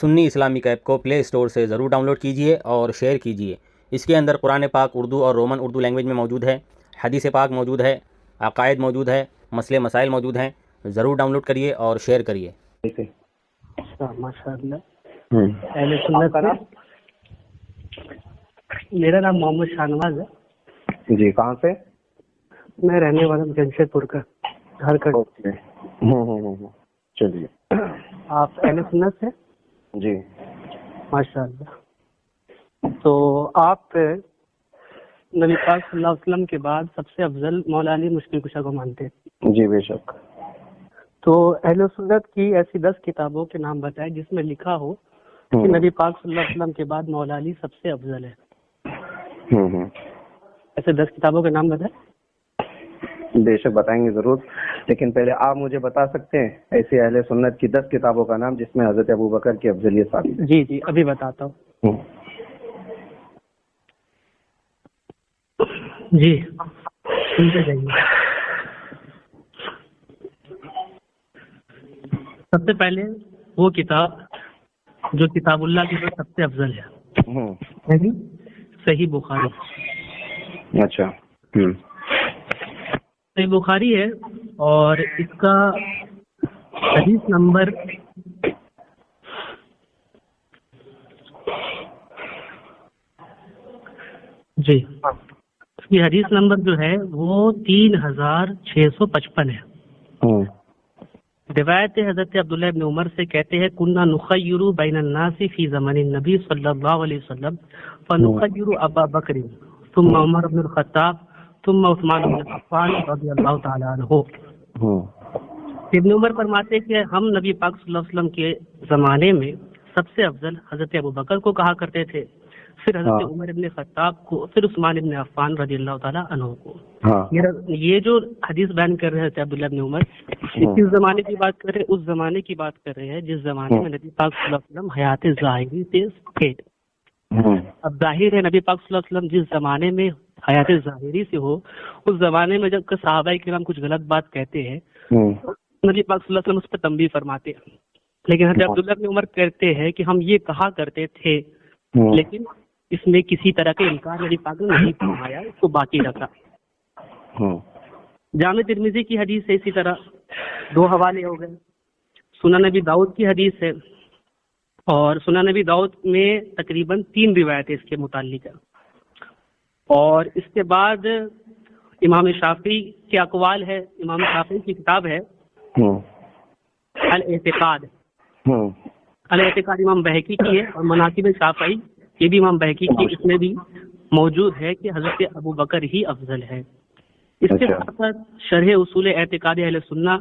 سنی Islamic app کو پلے store سے ضرور ڈاؤن لوڈ کیجیے اور شیئر کیجیے۔ اس کے اندر قرآن پاک اردو اور رومن اردو لینگویج میں موجود ہے، حدیث پاک موجود ہے، عقائد موجود ہے، مسئلے مسائل موجود ہیں۔ ضرور ڈاؤن لوڈ کریے اور شیئر کریے۔ ماشاء اللہ۔ اہل سنت کا نام؟ میرا نام محمد شاہنواز ہے جی۔ کہاں سے؟ میں رہنے والا ہوں جمشید پور کا، گھر کا۔ چلیے۔ آپ اہل سنت سے؟ جی ماشاء اللہ۔ تو آپ نبی پاک صلی اللہ علیہ وسلم کے بعد سب سے افضل مولا علی مشکل کشا کو مانتے ہیں؟ جی بے شک۔ تو اہل سنت کی ایسی 10 کتابوں کے نام بتائیں جس میں لکھا ہو کہ نبی پاک صلی اللہ علیہ وسلم کے بعد مولا علی سب سے افضل ہے۔ ایسے 10 کتابوں کے نام بتائیں۔ بے شک بتائیں گے ضرور، لیکن پہلے آپ مجھے بتا سکتے ہیں ایسی اہل سنت کی 10 کتابوں کا نام جس میں حضرت ابوبکر کی افضلیت ثابت ہے؟ جی جی ابھی بتاتا ہوں۔ جی سنتے جائیے۔ سب سے پہلے وہ کتاب جو کتاب اللہ کی سب سے افضل ہے، صحیح بخاری۔ اچھا۔ صحیح بخاری ہے اور اس کا حدیث نمبر جی اس کی حدیث نمبر جو ہے وہ 3655 ہے۔ روایت حضرت عبداللہ ابن عمر سے کہتے ہیں کننا نخیر بین الناس فی زمن النبی صلی اللہ علیہ وسلم فنخیر ابا بکر ثم عمر بن الخطاب ثم عثمان بن عفان رضی اللہ تعالی عنہ۔ ابن عمر فرماتے ہیں کہ ہم نبی پاک صلی اللہ علیہ وسلم کے زمانے میں سب سے افضل حضرت ابو بکر کو کہا کرتے تھے، پھر حضرت عمر بن خطاب کو، پھر عثمان بن عفان رضی اللہ تعالیٰ عنہ کو۔ یہ جو حدیث بیان کر رہے تھے عبداللہ بن عمر، کس زمانے کی بات کر رہے ہیں؟ اس زمانے کی بات کر رہے ہیں جس زمانے میں نبی پاک صلی اللہ علیہ وسلم حیات ظاہری سے تھے۔ اب ظاہر ہے نبی پاک صلی اللہ علیہ وسلم جس زمانے میں حیات ظاہری سے ہو، اس زمانے میں جب صحابہ کرام کچھ غلط بات کہتے ہیں نبی پاک صلی اللہ علیہ وسلم اس پہ تنبیہ فرماتے ہیں، لیکن حضرت عبداللہ بن عمر کہتے ہیں کہ ہم یہ کہا کرتے تھے لیکن اس میں کسی طرح کا انکار نبی پاک نے نہیں فرمایا، اس کو باقی رکھا۔ جامع ترمذی کی حدیث ہے، اسی طرح 2 حوالے ہو گئے۔ سنن نبی داؤد کی حدیث ہے اور سنن نبی داؤد میں تقریباً 3 روایتیں اس کے متعلق ہیں، اور اس کے بعد امام شافعی کے اقوال ہے۔ امام شافعی کی کتاب ہے الاعتقاد۔ الاعتقاد امام بہقی کی ہے، اور مناقب شافعی یہ بھی امام بہقی کی، اس میں بھی موجود ہے کہ حضرت ابو بکر ہی افضل ہے۔ اس کے ساتھ ساتھ شرح اصول اعتقاد اہل سنہ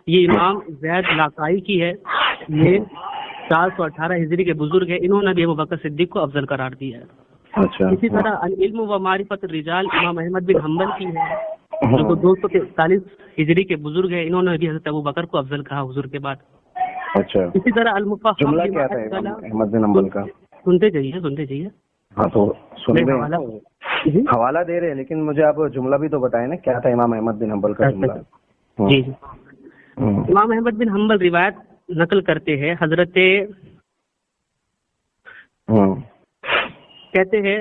یہ امام زید لاقائی کی ہے، یہ 418 ہجری کے بزرگ ہیں، انہوں نے بھی ابو بکر صدیق کو افضل قرار دیا ہے۔ اسی طرح العلم و معرفت الرجال امام احمد بن حنبل کی ہے، جو 243 ہجری کے بزرگ ہیں، انہوں نے بھی حضرت ابو بکر کو افضل کہا حضور کے بعد۔ اسی طرح المفہم جملہ کیا تھا احمد بن حنبل کا؟ سنتے جائیے۔ ہاں تو حوالہ دے رہے ہیں، لیکن مجھے آپ جملہ بھی تو بتائیں نا، کیا تھا امام احمد بن حنبل کا جملہ؟ جی امام احمد بن حنبل روایت نقل کرتے ہیں، حضرت کہتے ہیں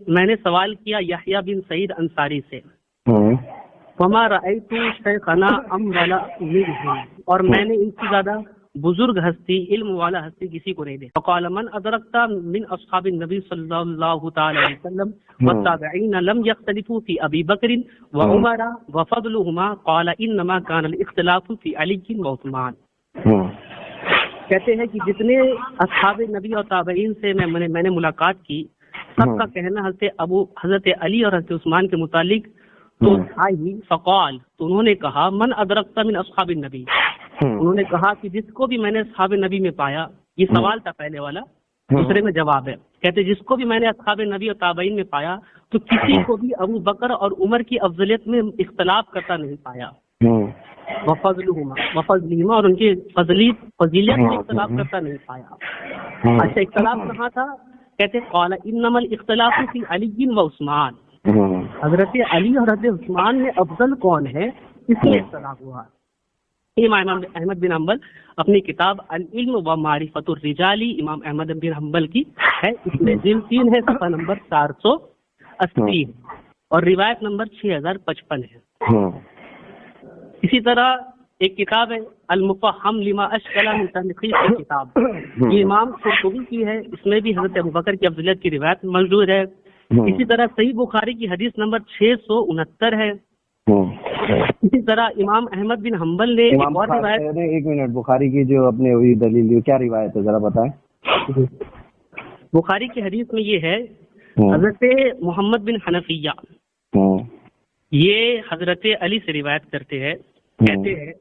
میں نے سوال کیا یحییٰ بن سعید انصاری سے، وما رأیت شیخنا امولا منہ، اور میں نے ان سے زیادہ بزرگ ہستی، علم والا ہستی کسی کو نہیں دیکھا۔ فقال من ادرکت من اصحاب النبی صلی اللہ تعالی علیہ وسلم والتابعین لم یختلفوا فی ابی بکر وعمر وفضلهما، قال انما كان الاختلاف فی علی وعثمان۔ کہتے ہیں کہ جتنے اصحاب نبی اور تابعین سے میں نے ملاقات کی، سب کا کہنا حضرت علی اور حضرت عثمان کے متعلق تو تھا ہی۔ فقال، تو انہوں نے کہا من ادرکت من اصحاب النبی، انہوں نے کہا کہ جس کو بھی میں نے اصحاب نبی میں پایا، یہ سوال تھا پہلے والا، دوسرے میں جواب ہے۔ کہتے جس کو بھی میں نے اصحاب نبی اور تابعین میں پایا تو کسی کو بھی ابو بکر اور عمر کی افضلیت میں اختلاف کرتا نہیں پایا، وفضلہما، اور ان کی فضیلت میں اختلاف کرتا نہیں پایا۔ اچھا اختلاف کہاں تھا؟ کہتے قال انما الاختلاف فی علی و عثمان، حضرت علی اور حضرت عثمان میں افضل کون ہے اس میں اختلاف ہوا۔ امام احمد بن حنبل اپنی کتاب العلم و معرفت الرجالی امام احمد بن حنبل کی ہے، اس میں جلد 3 ہے، صفحہ نمبر 480 اور روایت نمبر 6055 ہے۔ اسی طرح ایک کتاب ہے المفہم لما اشکل من تنقیح کی کتاب، یہ امام قرطبی کی ہے، اس میں بھی حضرت ابوبکر کی افضلیت کی روایت موجود ہے۔ اسی طرح صحیح بخاری کی حدیث نمبر 669 ہے۔ اسی طرح امام احمد بن حنبل نے ایک اور روایت، ایک منٹ، بخاری کی جو اپنے وہی دلیل کیا روایت ہے ذرا بتائیں۔ بخاری کی حدیث میں یہ ہے، حضرت محمد بن حنفیہ یہ حضرت علی سے روایت کرتے ہیں، کہتے ہیں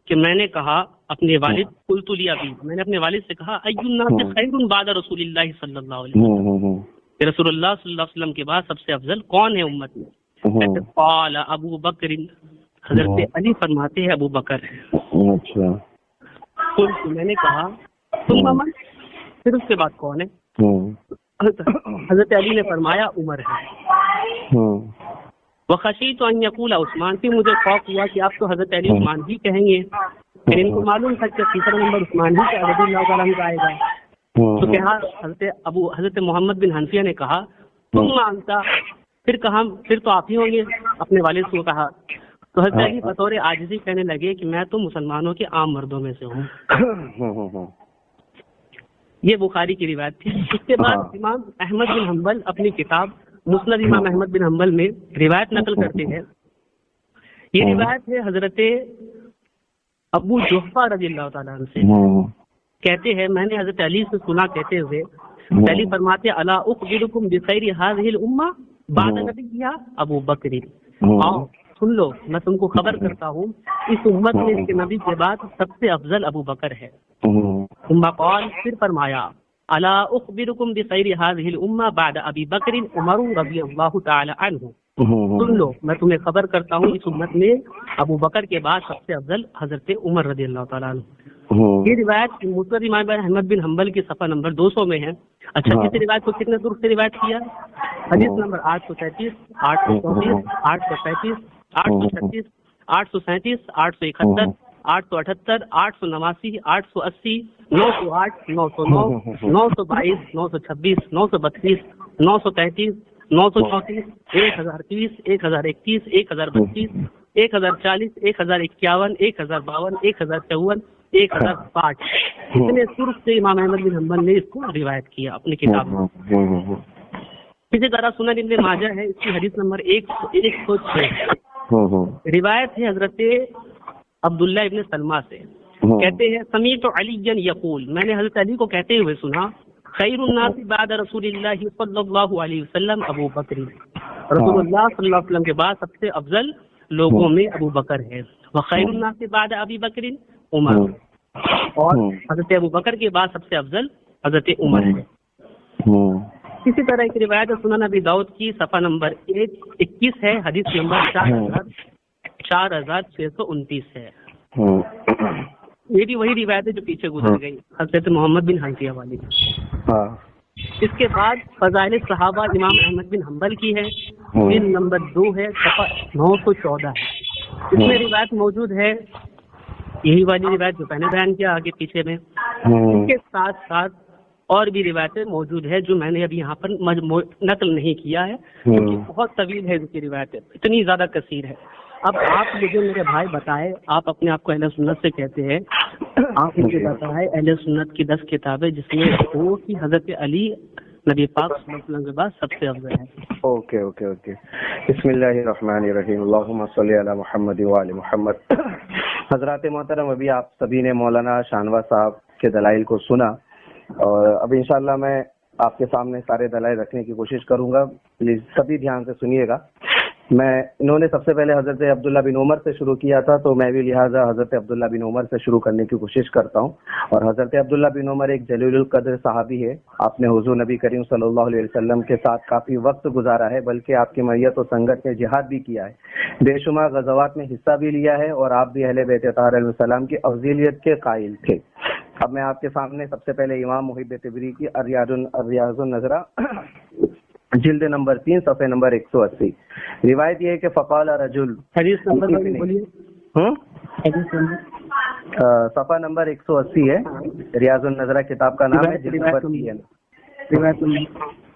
کہ میں نے کہا اپنے والد قلت لی، میں نے اپنے والد سے کہا ای الناس خیر بعد رسول اللہ صلی اللہ علیہ وسلم، کہ رسول اللہ صلی اللہ علیہ وسلم کے بعد سب سے افضل کون ہے امت میں؟ کہتے قال ابو بکر، حضرت علی فرماتے ہیں ابو بکر ہے۔ اچھا، قلت، میں نے کہا ثم من، پھر اس کے بعد کون ہے؟ حضرت علی نے فرمایا عمر ہے۔ وخشیت ان یقول عثمان، پھر مجھے خوف ہوا کہ آپ تو حضرت علی عثمان ہی کہیں گے، پھر ان کو معلوم تھا کہ تیسرا نمبر عثمان ہی کا رضی اللہ تعالیٰ عنہ کا آئے گا، تو کہا حضرت محمد بن حنفیہ نے کہا ثم انت، پھر تو آپ ہی ہوں گے، اپنے والد کو کہا۔ تو حضرت علی بطور عاجزی کہنے لگے کہ میں تو مسلمانوں کے عام مردوں میں سے ہوں۔ یہ بخاری کی روایت تھی۔ اس کے بعد امام احمد بن حنبل اپنی کتاب مسند امام احمد بن حنبل میں روایت نقل کرتے ہیں۔ یہ روایت ہے حضرت ابو جحفہ رضی اللہ تعالیٰ عنہ سے، کہتے ہیں میں نے حضرت علی سے سنا کہتے ہوئے، علی فرماتے الا اخبرکم بخیر هذه الامہ بعد نبیہا ابو بکر، آؤ سن لو میں تم کو خبر کرتا ہوں اس امت میں اس کے نبی کے بعد سب سے افضل ابو بکر ہے۔ ثم قال، پھر فرمایا الا اخبرکم بخیر هذه الامہ بعد ابی بکر عمر رضی اللہ تعالی عنہ، سن لو میں تمہیں خبر کرتا ہوں اس امت میں ابو بکر کے بعد سب سے افضل حضرت عمر رضی اللہ تعالیٰ عنہ۔ یہ روایت مسند امام احمد بن حنبل کی صفحہ نمبر 200 میں ہے۔ اچھا، اس روایت کو کتنے درست سے روایت کیا؟ حدیث نمبر 833، 834، 835، 836، 837، 871، 878، 889، 880، 908، 909، 922، 926، 932، 933، 934، 1030، 1031، 1032، 1040، 1051، 1052، 1054، 1060، اتنے صرف سے امام احمد بن حنبل نے اس کو روایت کیا اپنی کتاب میں۔ اسی طرح سنن ابن ماجہ ہے، اس کی حدیث نمبر 106، روایت ہے حضرت عبداللہ ابن سلمہ سے، کہتے ہیں سمیعت علی یقول، میں نے حضرت علی کو کہتے ہوئے سنا خیر الناس بعد رسول اللہ صلی اللہ علیہ وسلم ابو بکر، رسول اللہ صلی اللہ علیہ وسلم کے بعد سب سے افضل لوگوں میں ابو بکر ہے، وخیر الناس بعد ابی بکر عمر، اور حضرت ابو بکر کے بعد سب سے افضل حضرت عمر ہے۔ اسی طرح ایک روایت سنن ابی داؤد کی صفحہ نمبر 21 ہے، حدیث نمبر 4629 ہے۔ یہ بھی وہی روایت ہے جو پیچھے گزر گئی، حضرت محمد بن حنفیہ والی۔ اس کے بعد فضائل صحابہ امام احمد بن حنبل کی ہے، جلد نمبر 2 ہے، صفحہ 914 ہے۔ اس میں روایت موجود ہے یہی والی روایت جو پہلے بیان کیا آگے پیچھے میں، اس کے ساتھ ساتھ اور بھی روایتیں موجود ہے جو میں نے ابھی یہاں پر نقل نہیں کیا ہے کیونکہ بہت طویل ہے، ان کی روایتیں اتنی زیادہ کثیر ہے۔ اب آپ مجھے میرے بھائی بتائے، آپ اپنے آپ کو اہل سنت سے کہتے ہیں، آپ مجھے بتائے اہل سنت کی 10 کتابیں جس میں وہ کہ حضرت علی نبی پاک صلی اللہ علیہ وسلم کے بعد سب سے افضل ہے۔ اوکے بسم اللہ الرحمن الرحیم، اللہم صلی علی محمد وعلی محمد۔ حضرات محترم، ابھی آپ سبھی نے مولانا شانواز صاحب کے دلائل کو سنا، اور اب انشاءاللہ میں آپ کے سامنے سارے دلائل رکھنے کی کوشش کروں گا، پلیز سبھی دھیان سے سنیے گا۔ انہوں نے سب سے پہلے حضرت عبداللہ بن عمر سے شروع کیا تھا، تو میں بھی لہٰذا حضرت عبداللہ بن عمر سے شروع کرنے کی کوشش کرتا ہوں۔ اور حضرت عبداللہ بن عمر ایک جلیل القدر صحابی ہے، آپ نے حضور نبی کریم صلی اللہ علیہ وسلم کے ساتھ کافی وقت گزارا ہے، بلکہ آپ کی میت و سنگت میں جہاد بھی کیا ہے، بے شمار غزوات میں حصہ بھی لیا ہے، اور آپ بھی اہل بیت طاہر علیہ السلام کی افضلیت کے قائل تھے۔ اب میں آپ کے سامنے سب سے پہلے امام محب طبری کی ریاض النظرہ جلد نمبر 3 صفحہ نمبر 180، روایت یہ ہے کہ فقال رجل، حدیث نمبر بولیے، صفحہ نمبر 180 ہے، ریاض النظرہ کتاب کا نام ہے، جلد نمبر 3 ہے۔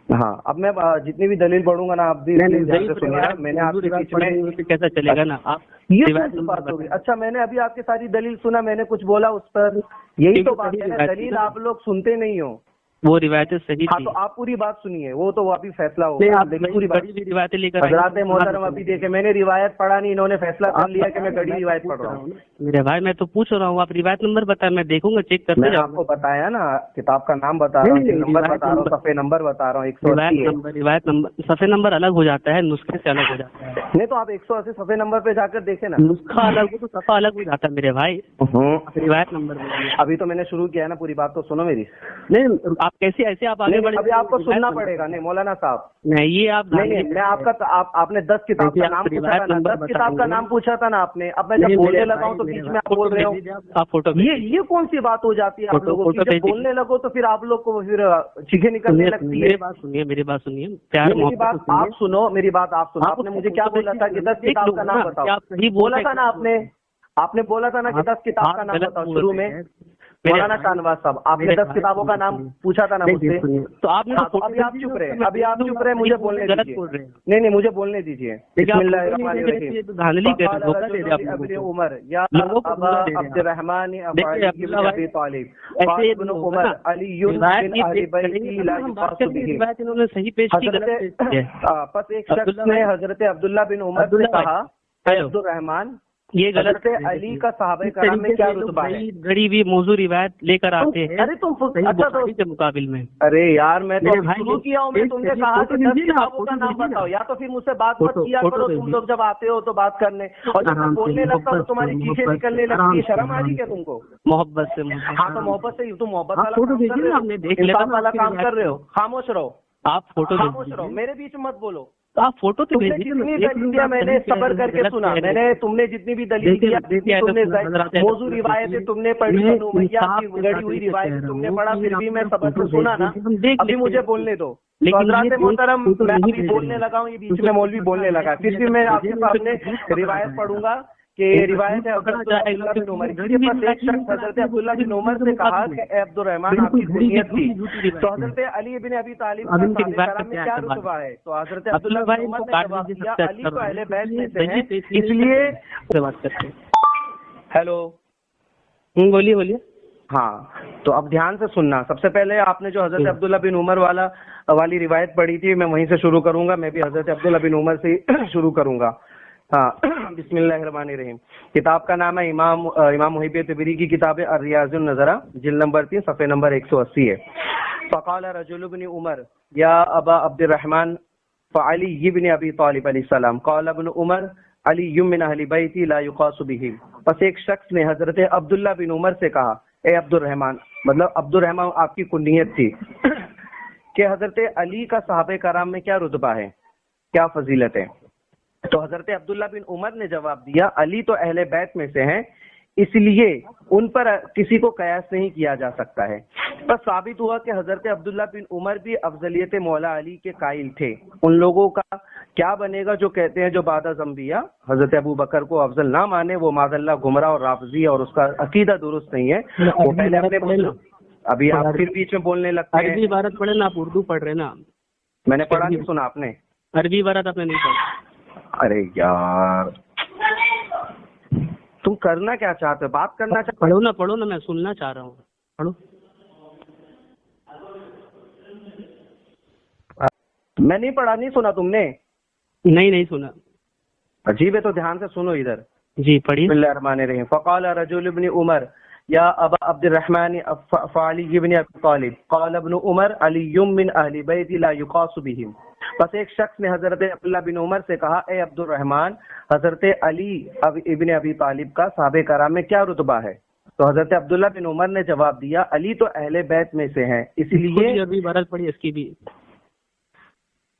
ہاں اب میں جتنی بھی دلیل پڑھوں گا نا آپ بھی دھیان سے سنیے گا۔ میں نے آپ کے بیچ میں کیسا چلے گا نا آپ یہ بات ہوگی۔ اچھا میں نے ابھی آپ کی ساری دلیل سنا، میں نے کچھ بولا اس پر، یہی تو بات ہے، دلیل آپ لوگ سنتے نہیں ہو۔ وہ روایتیں صحیح ہاں تھی، تو آپ پوری بات سنیے، وہ تو ابھی فیصلہ ہوگا، لیکن پوری بات روایتیں لے کر حضرات محترم ابھی دیکھیں، میں نے روایت پڑھا نہیں، انہوں نے فیصلہ کر لیا کہ میں گڑی روایت پڑھ رہا ہوں۔ میرے بھائی میں تو پوچھ رہا ہوں، آپ روایت نمبر بتائیں، میں دیکھوں گا، چیک کرتے میں نے آپ کو بتایا نا، کتاب کا نام بتا رہا ہوں، نمبر بتا رہا ہوں، صفحے نمبر بتا رہا ہوں، 180 ہے۔ روایت نمبر صفحے نمبر الگ ہو جاتا ہے، نسخے سے الگ ہو جاتا ہے۔ نہیں تو آپ 180 صفحے نمبر پہ جا کر دیکھیں نا، نسخہ الگ ہو تو صفحہ الگ ہو جاتا ہے میرے بھائی، روایت نمبر ابھی تو میں نے شروع کیا ہے نا، پوری بات تو سنو میری۔ نہیں آپ کیسے ایسے آپ آگے بڑھے، ابھی آپ کو سننا پڑے گا۔ نہیں مولانا صاحب نہیں، یہ آپ نہیں، میں آپ کا آپ نے 10 کتاب کا نام پوچھا تھا نا، 10 کتاب کا نام پوچھا تھا نا آپ نے، اب میں جب بولنے لگا ہوں تو بیچ میں آپ بول رہے ہو، آپ فوٹو یہ کون سی بات ہو جاتی ہے آپ لوگوں کی؟ جب بولنے لگو تو پھر آپ لوگ کو پھر چیخیں نکلنے لگتی ہے۔ میری بات سنیے، میری بات آپ سنو، میری بات آپ سنو۔ آپ نے مجھے کیا بولا تھا کہ 10 کتاب کا نام بتاؤ، بولا تھا نا آپ نے بولا تھا نا کہ 10 کتاب کا نام بتاؤ شروع میں، مولانا شاہنواز صاحب آپ نے 10 کتابوں کا نام پوچھا تھا نا مجھ سے، تو آپ نے ابھی آپ چپ رہے، ابھی آپ چپ رہے، مجھے بولنے دیجیے۔ نہیں مجھے بولنے دیجیے۔ بسم اللہ الرحمن الرحیم۔ ابن عمر یا ابا عبد الرحمن ابن ابی طالب قال ابن عمر علی بن اہل بیت لا یقاس به۔ پس ایک شخص نے حضرت عبداللہ بن عمر سے کہا، عبد الرحمن یہ غلط علی کا صحابہ کرام میں کیا رتبہ ہے؟ گڑی بھی موضوع روایت لے کر آتے ہیں، ارے تم بخاری کے مقابل میں۔ ارے یار میں تو شروع کیا ہوں، میں تم نے کہا کہ 10 کتابوں کا نام بتاؤ، یا تو پھر مجھ سے بات مت کیا کرو تم لوگ جب آتے ہو تو بات کرنے، اور جب میں بولنے لگتا ہوں تو تمہاری چیخیں نکلنے لگتی ہے، شرم آ رہی کیا تم کو؟ محبت سے ہاں تو محبت سے تم محبت والا کام کر رہے ہو، خاموش رہو، آپ فوٹو خاموش رہو، میرے بیچ مت بولو۔ آپ فوٹو تو جتنی دلیل دیا میں نے صبر کر کے سنا، میں نے تم نے جتنی بھی دلیل دیا، تم نے موضوع روایتیں تم نے پڑھی، گڑی ہوئی روایتیں تم نے پڑھا، پھر بھی میں صبر سے سنا نا، ابھی مجھے بولنے دو۔ حضرات محترم میں ابھی بولنے لگا ہوں، یہ بیچ میں مولوی بولنے لگا، پھر بھی میں آپ کے سامنے روایت پڑھوں گا کہ روایت ہے عبداللہ بن عمر کی، ایک شخص حضرت عبداللہ بن عمر سے کہا کہ اے عبد الرحمن آپ کی کنیت تھی، تو حضرت علی بن ابی طالب کا صحابہ کرام میں کیا رتبہ ہے؟ تو حضرت عبداللہ بن عمر نے جواب دیا علی تو اہل بیت میں سے ہیں، اس لیے بات کرتے ہیں۔ ہیلو بولیے۔ ہاں تو اب دھیان سے سننا، سب سے پہلے آپ نے جو حضرت عبداللہ بن عمر والی روایت پڑھی تھی، میں وہیں سے شروع کروں گا، میں بھی حضرت عبداللہ بن عمر سے شروع کروں گا۔ ہاں بسم اللہ الرحمن الرحیم۔ کتاب کا نام ہے امام محب طبری کی کتاب ہے ریاض النظرہ، جلد نمبر 3 صفحے نمبر 180 ہے۔ فقال رجل بن عمر یا ابا عبد الرحمن فعلی بن ابی طالب علیہ السلام قال ابن عمر علی من اہل بیتی لا یقاس بہ۔ پس ایک شخص نے حضرت عبداللہ بن عمر سے کہا، اے عبد الرحمن، مطلب عبد الرحمن آپ کی کنیت تھی، کہ حضرت علی کا صحابہ کرام میں کیا رتبہ ہے، کیا فضیلت ہے؟ تو حضرت عبداللہ بن عمر نے جواب دیا علی تو اہل بیت میں سے ہیں، اس لیے ان پر کسی کو قیاس نہیں کیا جا سکتا ہے۔ بس ثابت ہوا کہ حضرت عبداللہ بن عمر بھی افضلیت مولا علی کے قائل تھے۔ ان لوگوں کا کیا بنے گا جو کہتے ہیں جو بعد از انبیاء حضرت ابو بکر کو افضل نہ مانے، وہ معاذ اللہ گمراہ اور رافضی، اور اس کا عقیدہ درست نہیں ہے۔ وہ پہلے اپنے ابھی آپ پھر بیچ میں بولنے لگتے ہیں۔ عربی عبارت پڑھے نا، آپ اردو پڑھ رہے نا، میں نے پڑھا نہیں، سنا آپ نے؟ عربی عبارت آپ نے نہیں پڑھا۔ ارے یار تم کرنا کیا چاہتے ہو، بات کرنا چاہتے ہو؟ پڑھو نا، میں سننا چاہ رہا ہوں، پڑھو۔ میں نہیں پڑھا، نہیں سنا تم نے؟ نہیں سنا۔ عجیب ہے، تو دھیان سے سنو ادھر۔ جی پڑھیے۔ بسم اللہ الرحمن الرحیم۔ فقال رجل ابن عمر یا ابا عبد الرحمن فعلی بن ابی طالب قال ابن عمر علی من اہل بیت لا یقاس بہم۔ پس ایک شخص نے حضرت عبداللہ بن عمر سے کہا، اے عبد الرحمن، حضرت علی ابن ابی طالب کا صحابہ کرام میں کیا رتبہ ہے؟ تو حضرت عبداللہ بن عمر نے جواب دیا علی تو اہل بیت میں سے ہیں، اس لیے عربی عبارت پڑھی اس کی بھی۔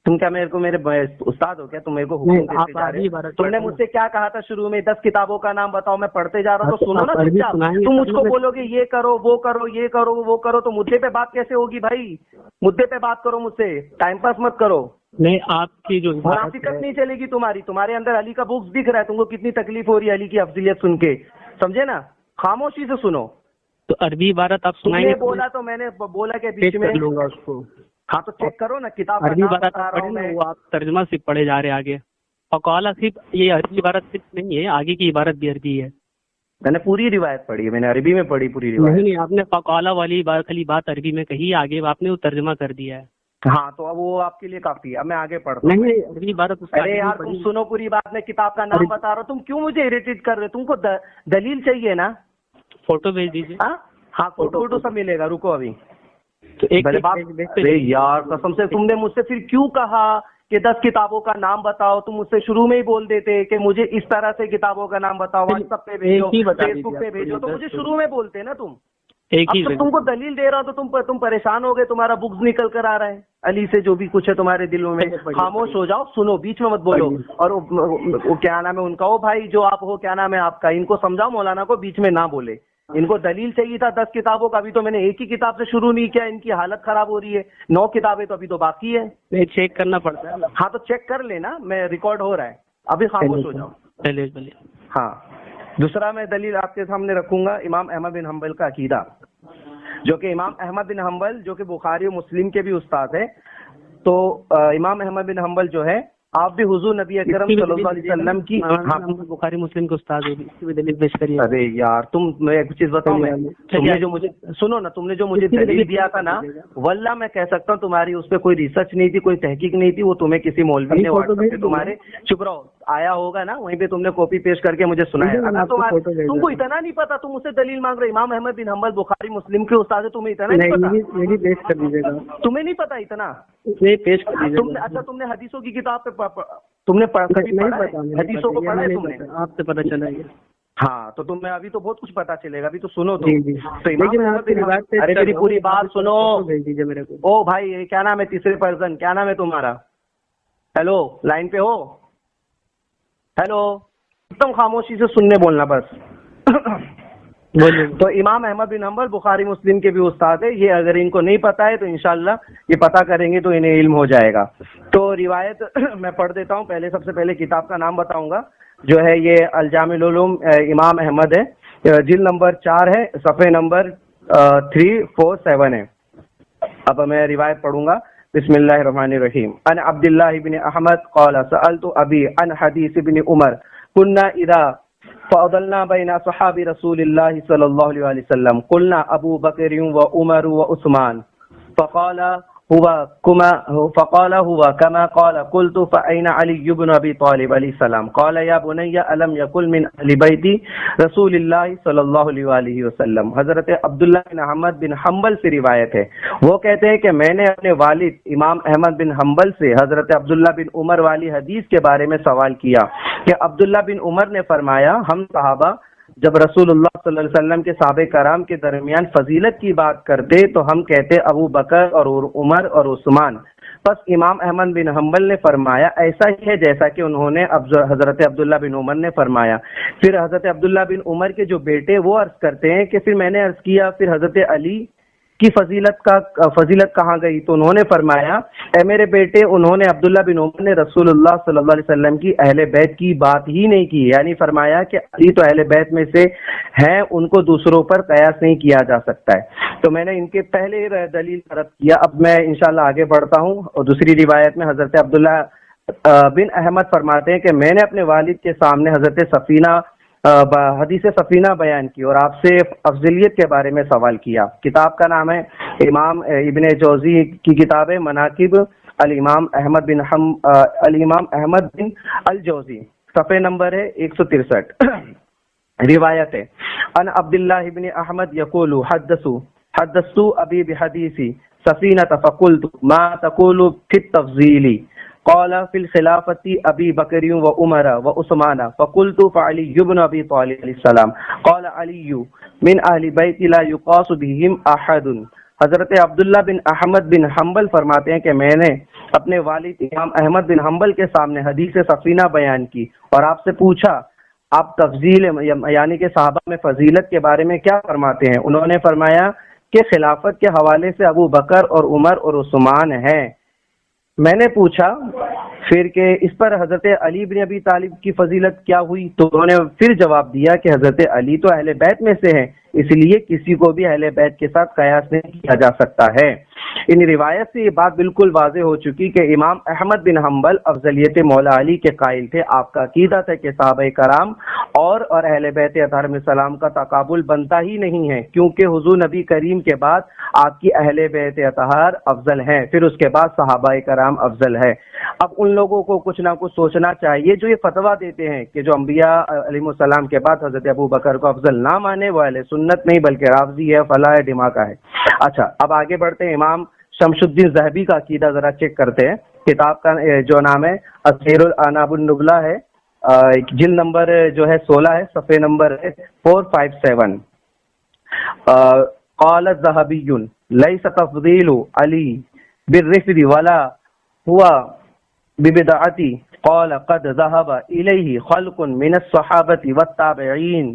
تم کیا میرے کو میرے استاد ہو کیا؟ تم میرے کو حکم دیتے جا رہے ہو؟ تم نے مجھ سے کیا کہا تھا شروع میں؟ 10 کتابوں کا نام بتاؤ، میں پڑھتے جا رہا ہوں تو سنو نا چپ چاپ۔ تم مجھ کو بولو گے یہ کرو وہ کرو یہ کرو وہ کرو، تو مدعے پہ بات کیسے ہوگی بھائی؟ مدعے پہ بات کرو مجھ سے، ٹائم پاس مت کرو۔ نہیں آپ کی جو منافقت نہیں چلے گی تمہاری، تمہارے اندر علی کا بغض دکھ رہا ہے، تم کو کتنی تکلیف ہو رہی ہے علی کی افضلیت سن کے، سمجھے نا؟ خاموشی سے سنو. تو عربی عبارت آپ تم سنائیں نے گے؟ بولا تو میں نے بولا کہ بیچ میں. لوں گا اس کو. ہاں تو چیک کرو نا, کتاب کا عربی نام عبارت بتا رہا ہوں میں. وہ آپ ترجمہ سے پڑھے جا رہے ہیں آگے. فقال صرف یہ عربی عبارت صرف نہیں ہے, آگے کی عبارت بھی عربی ہے. میں نے پوری روایت پڑھی ہے, میں نے عربی میں پڑھی پوری روایت. نہیں, آپ نے فقال والی خالی بات عربی میں کہی, آگے آپ نے وہ ترجمہ کر دیا ہے. ہاں تو اب وہ آپ کے لیے کافی ہے. اب میں آگے پڑھتا ہوں. نہیں, عربی عبارت. ارے یار تم سنو پوری بات, میں کتاب کا نام بتا رہا ہوں, تم کیوں مجھے اریٹیٹ کر رہے ہو؟ تم کو دلیل چاہیے نا. فوٹو بھیج دیجیے. ہاں فوٹو سب ملے گا, رکو ابھی. ایک ارے یار قسم سے تم نے مجھ سے پھر کیوں کہا کہ 10 کتابوں کا نام بتاؤ؟ تم مجھ سے شروع میں ہی بول دیتے کہ مجھے اس طرح سے کتابوں کا نام بتاؤ, واٹس ایپ پہ بھیجو, فیس بک پہ بھیجو, تو مجھے شروع میں بولتے نا تم. اب تو تم کو دلیل دے رہا ہوں تو تم پریشان ہو گئے, تمہارا بکس نکل کر آ رہا ہے علی سے, جو بھی کچھ ہے تمہارے دلوں میں. خاموش ہو جاؤ, سنو, بیچ میں مت بولو. اور وہ کیا نام ہے ان کا, وہ بھائی جو آپ ہو, کیا نام ہے آپ کا, ان کو سمجھاؤ مولانا کو بیچ میں نہ بولے. ان کو دلیل چاہیے تھا 10 کتابوں کا, ابھی تو میں نے ایک ہی کتاب سے شروع نہیں کیا, ان کی حالت خراب ہو رہی ہے. 9 کتابیں تو ابھی تو باقی ہے. چیک کرنا پڑتا ہے. ہاں تو چیک کر لینا, میں ریکارڈ ہو رہا ہے. ابھی خاموش ہو جاؤ. ہاں, دوسرا میں دلیل آپ کے سامنے رکھوں گا, امام احمد بن حنبل کا عقیدہ, جو کہ امام احمد بن حنبل جو کہ بخاری و مسلم کے بھی استاد ہے. تو امام احمد بن حنبل جو ہے, آپ بھی حضور نبی اکرم صلی اللہ علیہ وسلم کی. ہاں بخاری مسلم کے استاد ہے, اس کی بھی دلیل پیش کریے. ارے یار میں ایک چیز بتاؤں, تم نے جو مجھے سنو نا, تم نے جو مجھے دلیل دیا تھا نا, واللہ میں کہہ سکتا ہوں تمہاری اس پہ کوئی ریسرچ نہیں تھی, کوئی تحقیق نہیں تھی, وہ تمہیں کسی مولوی نے واٹس ایپ پہ تمہارے چپ رہو آیا ہوگا نا, وہیں پہ تم نے کاپی پیسٹ کر کے مجھے سنایا. تم کو اتنا نہیں پتا, تم مجھ سے دلیل مانگ رہے. امام احمد بن حنبل بخاری مسلم کے استاد ہے, تمہیں اتنا نہیں پتا؟ تمہیں نہیں پتا اتنا؟ اچھا تم نے حدیثوں کی کتاب پہ تم نے حدیثوں کو پڑھا ہے تم نے؟ آپ سے پتا چلا گیا. ہاں تو تمہیں ابھی تو بہت کچھ پتا چلے گا, ابھی تو سنو. ارے میری پوری بات سنو. او بھائی کیا نام ہے تیسرے پرسن, کیا نام ہے تمہارا؟ ہیلو, لائن پہ ہو؟ ہیلو, ایک دم خاموشی سے سننے بولنا بس. تو امام احمد بن حنبل بخاری مسلم کے بھی استاد ہے. یہ اگر ان کو نہیں پتا ہے تو انشاءاللہ یہ پتا کریں گے تو انہیں علم ہو جائے گا. تو روایت میں پڑھ دیتا ہوں. سب سے پہلے کتاب کا نام بتاؤں گا, جو ہے یہ الجامع العلوم امام احمد ہے, جلد نمبر 4 ہے, صفحے نمبر 347 ہے. اب میں روایت پڑھوں گا. بسم اللہ الرحمن الرحیم. ان عبداللہ بن احمد قال سألت ابی عن حدیث ابن عمر كنا اذا فضلنا بين صحاب رسول الله صلى الله عليه وسلم قلنا ابو بکر وعمر وعثمان فقال هو كما قال قلت فأين علي بن ابي طالب علیہ السلام قال يا بني الم يقل من اهل بيت رسول الله صلی اللہ علیہ وسلم. حضرت عبداللہ بن احمد بن حنبل سے روایت ہے, وہ کہتے ہیں کہ میں نے اپنے والد امام احمد بن حنبل سے حضرت عبداللہ بن عمر والی حدیث کے بارے میں سوال کیا کہ عبداللہ بن عمر نے فرمایا, ہم صحابہ جب رسول اللہ صلی اللہ علیہ وسلم کے صحابہ کرام کے درمیان فضیلت کی بات کرتے تو ہم کہتے ابو بکر اور عمر اور عثمان. پس امام احمد بن حنبل نے فرمایا ایسا ہی ہے جیسا کہ انہوں نے حضرت عبداللہ بن عمر نے فرمایا. پھر حضرت عبداللہ بن عمر کے جو بیٹے وہ عرض کرتے ہیں کہ پھر میں نے عرض کیا پھر حضرت علی کی فضیلت کہاں گئی؟ تو انہوں نے فرمایا اے میرے بیٹے, انہوں نے عبداللہ بن عمر نے رسول اللہ صلی اللہ علیہ وسلم کی اہل بیت کی بات ہی نہیں کی, یعنی فرمایا کہ علی تو اہل بیت میں سے ہیں, ان کو دوسروں پر قیاس نہیں کیا جا سکتا ہے. تو میں نے ان کے پہلے دلیل رد کیا. اب میں انشاءاللہ آگے بڑھتا ہوں. اور دوسری روایت میں حضرت عبداللہ بن احمد فرماتے ہیں کہ میں نے اپنے والد کے سامنے حدیث سفینہ بیان کی اور آپ سے افضلیت کے بارے میں سوال کیا. کتاب کا نام ہے امام ابن جوزی کی کتاب ہے مناقب الامام احمد بن الجوزی, صفحہ نمبر ہے 163. روایت ہے ان عبداللہ بن احمد یقول حدثت ابی بحدیث سفینہ فقلت ما تقول فی التفضیل قال فی الخلافت ابی بکر و عمر و عثمان فقلت فعلی بن ابی طالب علیہ السلام قال علی من اہل بیت لا یقاس بہم احد. حضرت عبداللہ بن احمد بن حنبل فرماتے ہیں کہ میں نے اپنے والد امام احمد بن حنبل کے سامنے حدیث سفینہ بیان کی اور آپ سے پوچھا آپ تفضیل یعنی کہ صحابہ میں فضیلت کے بارے میں کیا فرماتے ہیں؟ انہوں نے فرمایا کہ خلافت کے حوالے سے ابو بکر اور عمر اور عثمان ہیں. میں نے پوچھا پھر کہ اس پر حضرت علی بن ابی طالب کی فضیلت کیا ہوئی، تو انہوں نے پھر جواب دیا کہ حضرت علی تو اہل بیت میں سے ہیں، اس لیے کسی کو بھی اہل بیت کے ساتھ قیاس نہیں کیا جا سکتا ہے۔ ان روایت سے یہ بات بالکل واضح ہو چکی کہ امام احمد بن حنبل افضلیت مولا علی کے قائل تھے۔ آپ کا عقیدہ تھا کہ صحابہ کرام اور اہل بیت اطہار علیہ السلام کا تقابل بنتا ہی نہیں ہے، کیونکہ حضور نبی کریم کے بعد آپ کی اہل بیت اطہار افضل ہیں، پھر اس کے بعد صحابہ کرام افضل ہے۔ اب ان لوگوں کو کچھ نہ کچھ سوچنا چاہیے جو یہ فتویٰ دیتے ہیں کہ جو انبیاء علیہ السلام کے بعد حضرت ابو بکر کو افضل نہ مانے وہ اہل سنت نہیں بلکہ رافضی ہے، فلاح ہے، دماغہ ہے۔ اچھا، اب آگے بڑھتے ہیں۔ امام شمس الدین ذہبی کا عقیدہ ذرا چیک کرتے ہیں۔ کتاب کا جو نام ہے اسیر العناب النبلہ ہے، جلد نمبر جو ہے 16 ہے، صفحے نمبر 457۔ قال الذهبي ليس تفضيل علي بالرفض ولا هو ببدعتي، قال قد ذهب إليه خلق من الصحابة والتابعين۔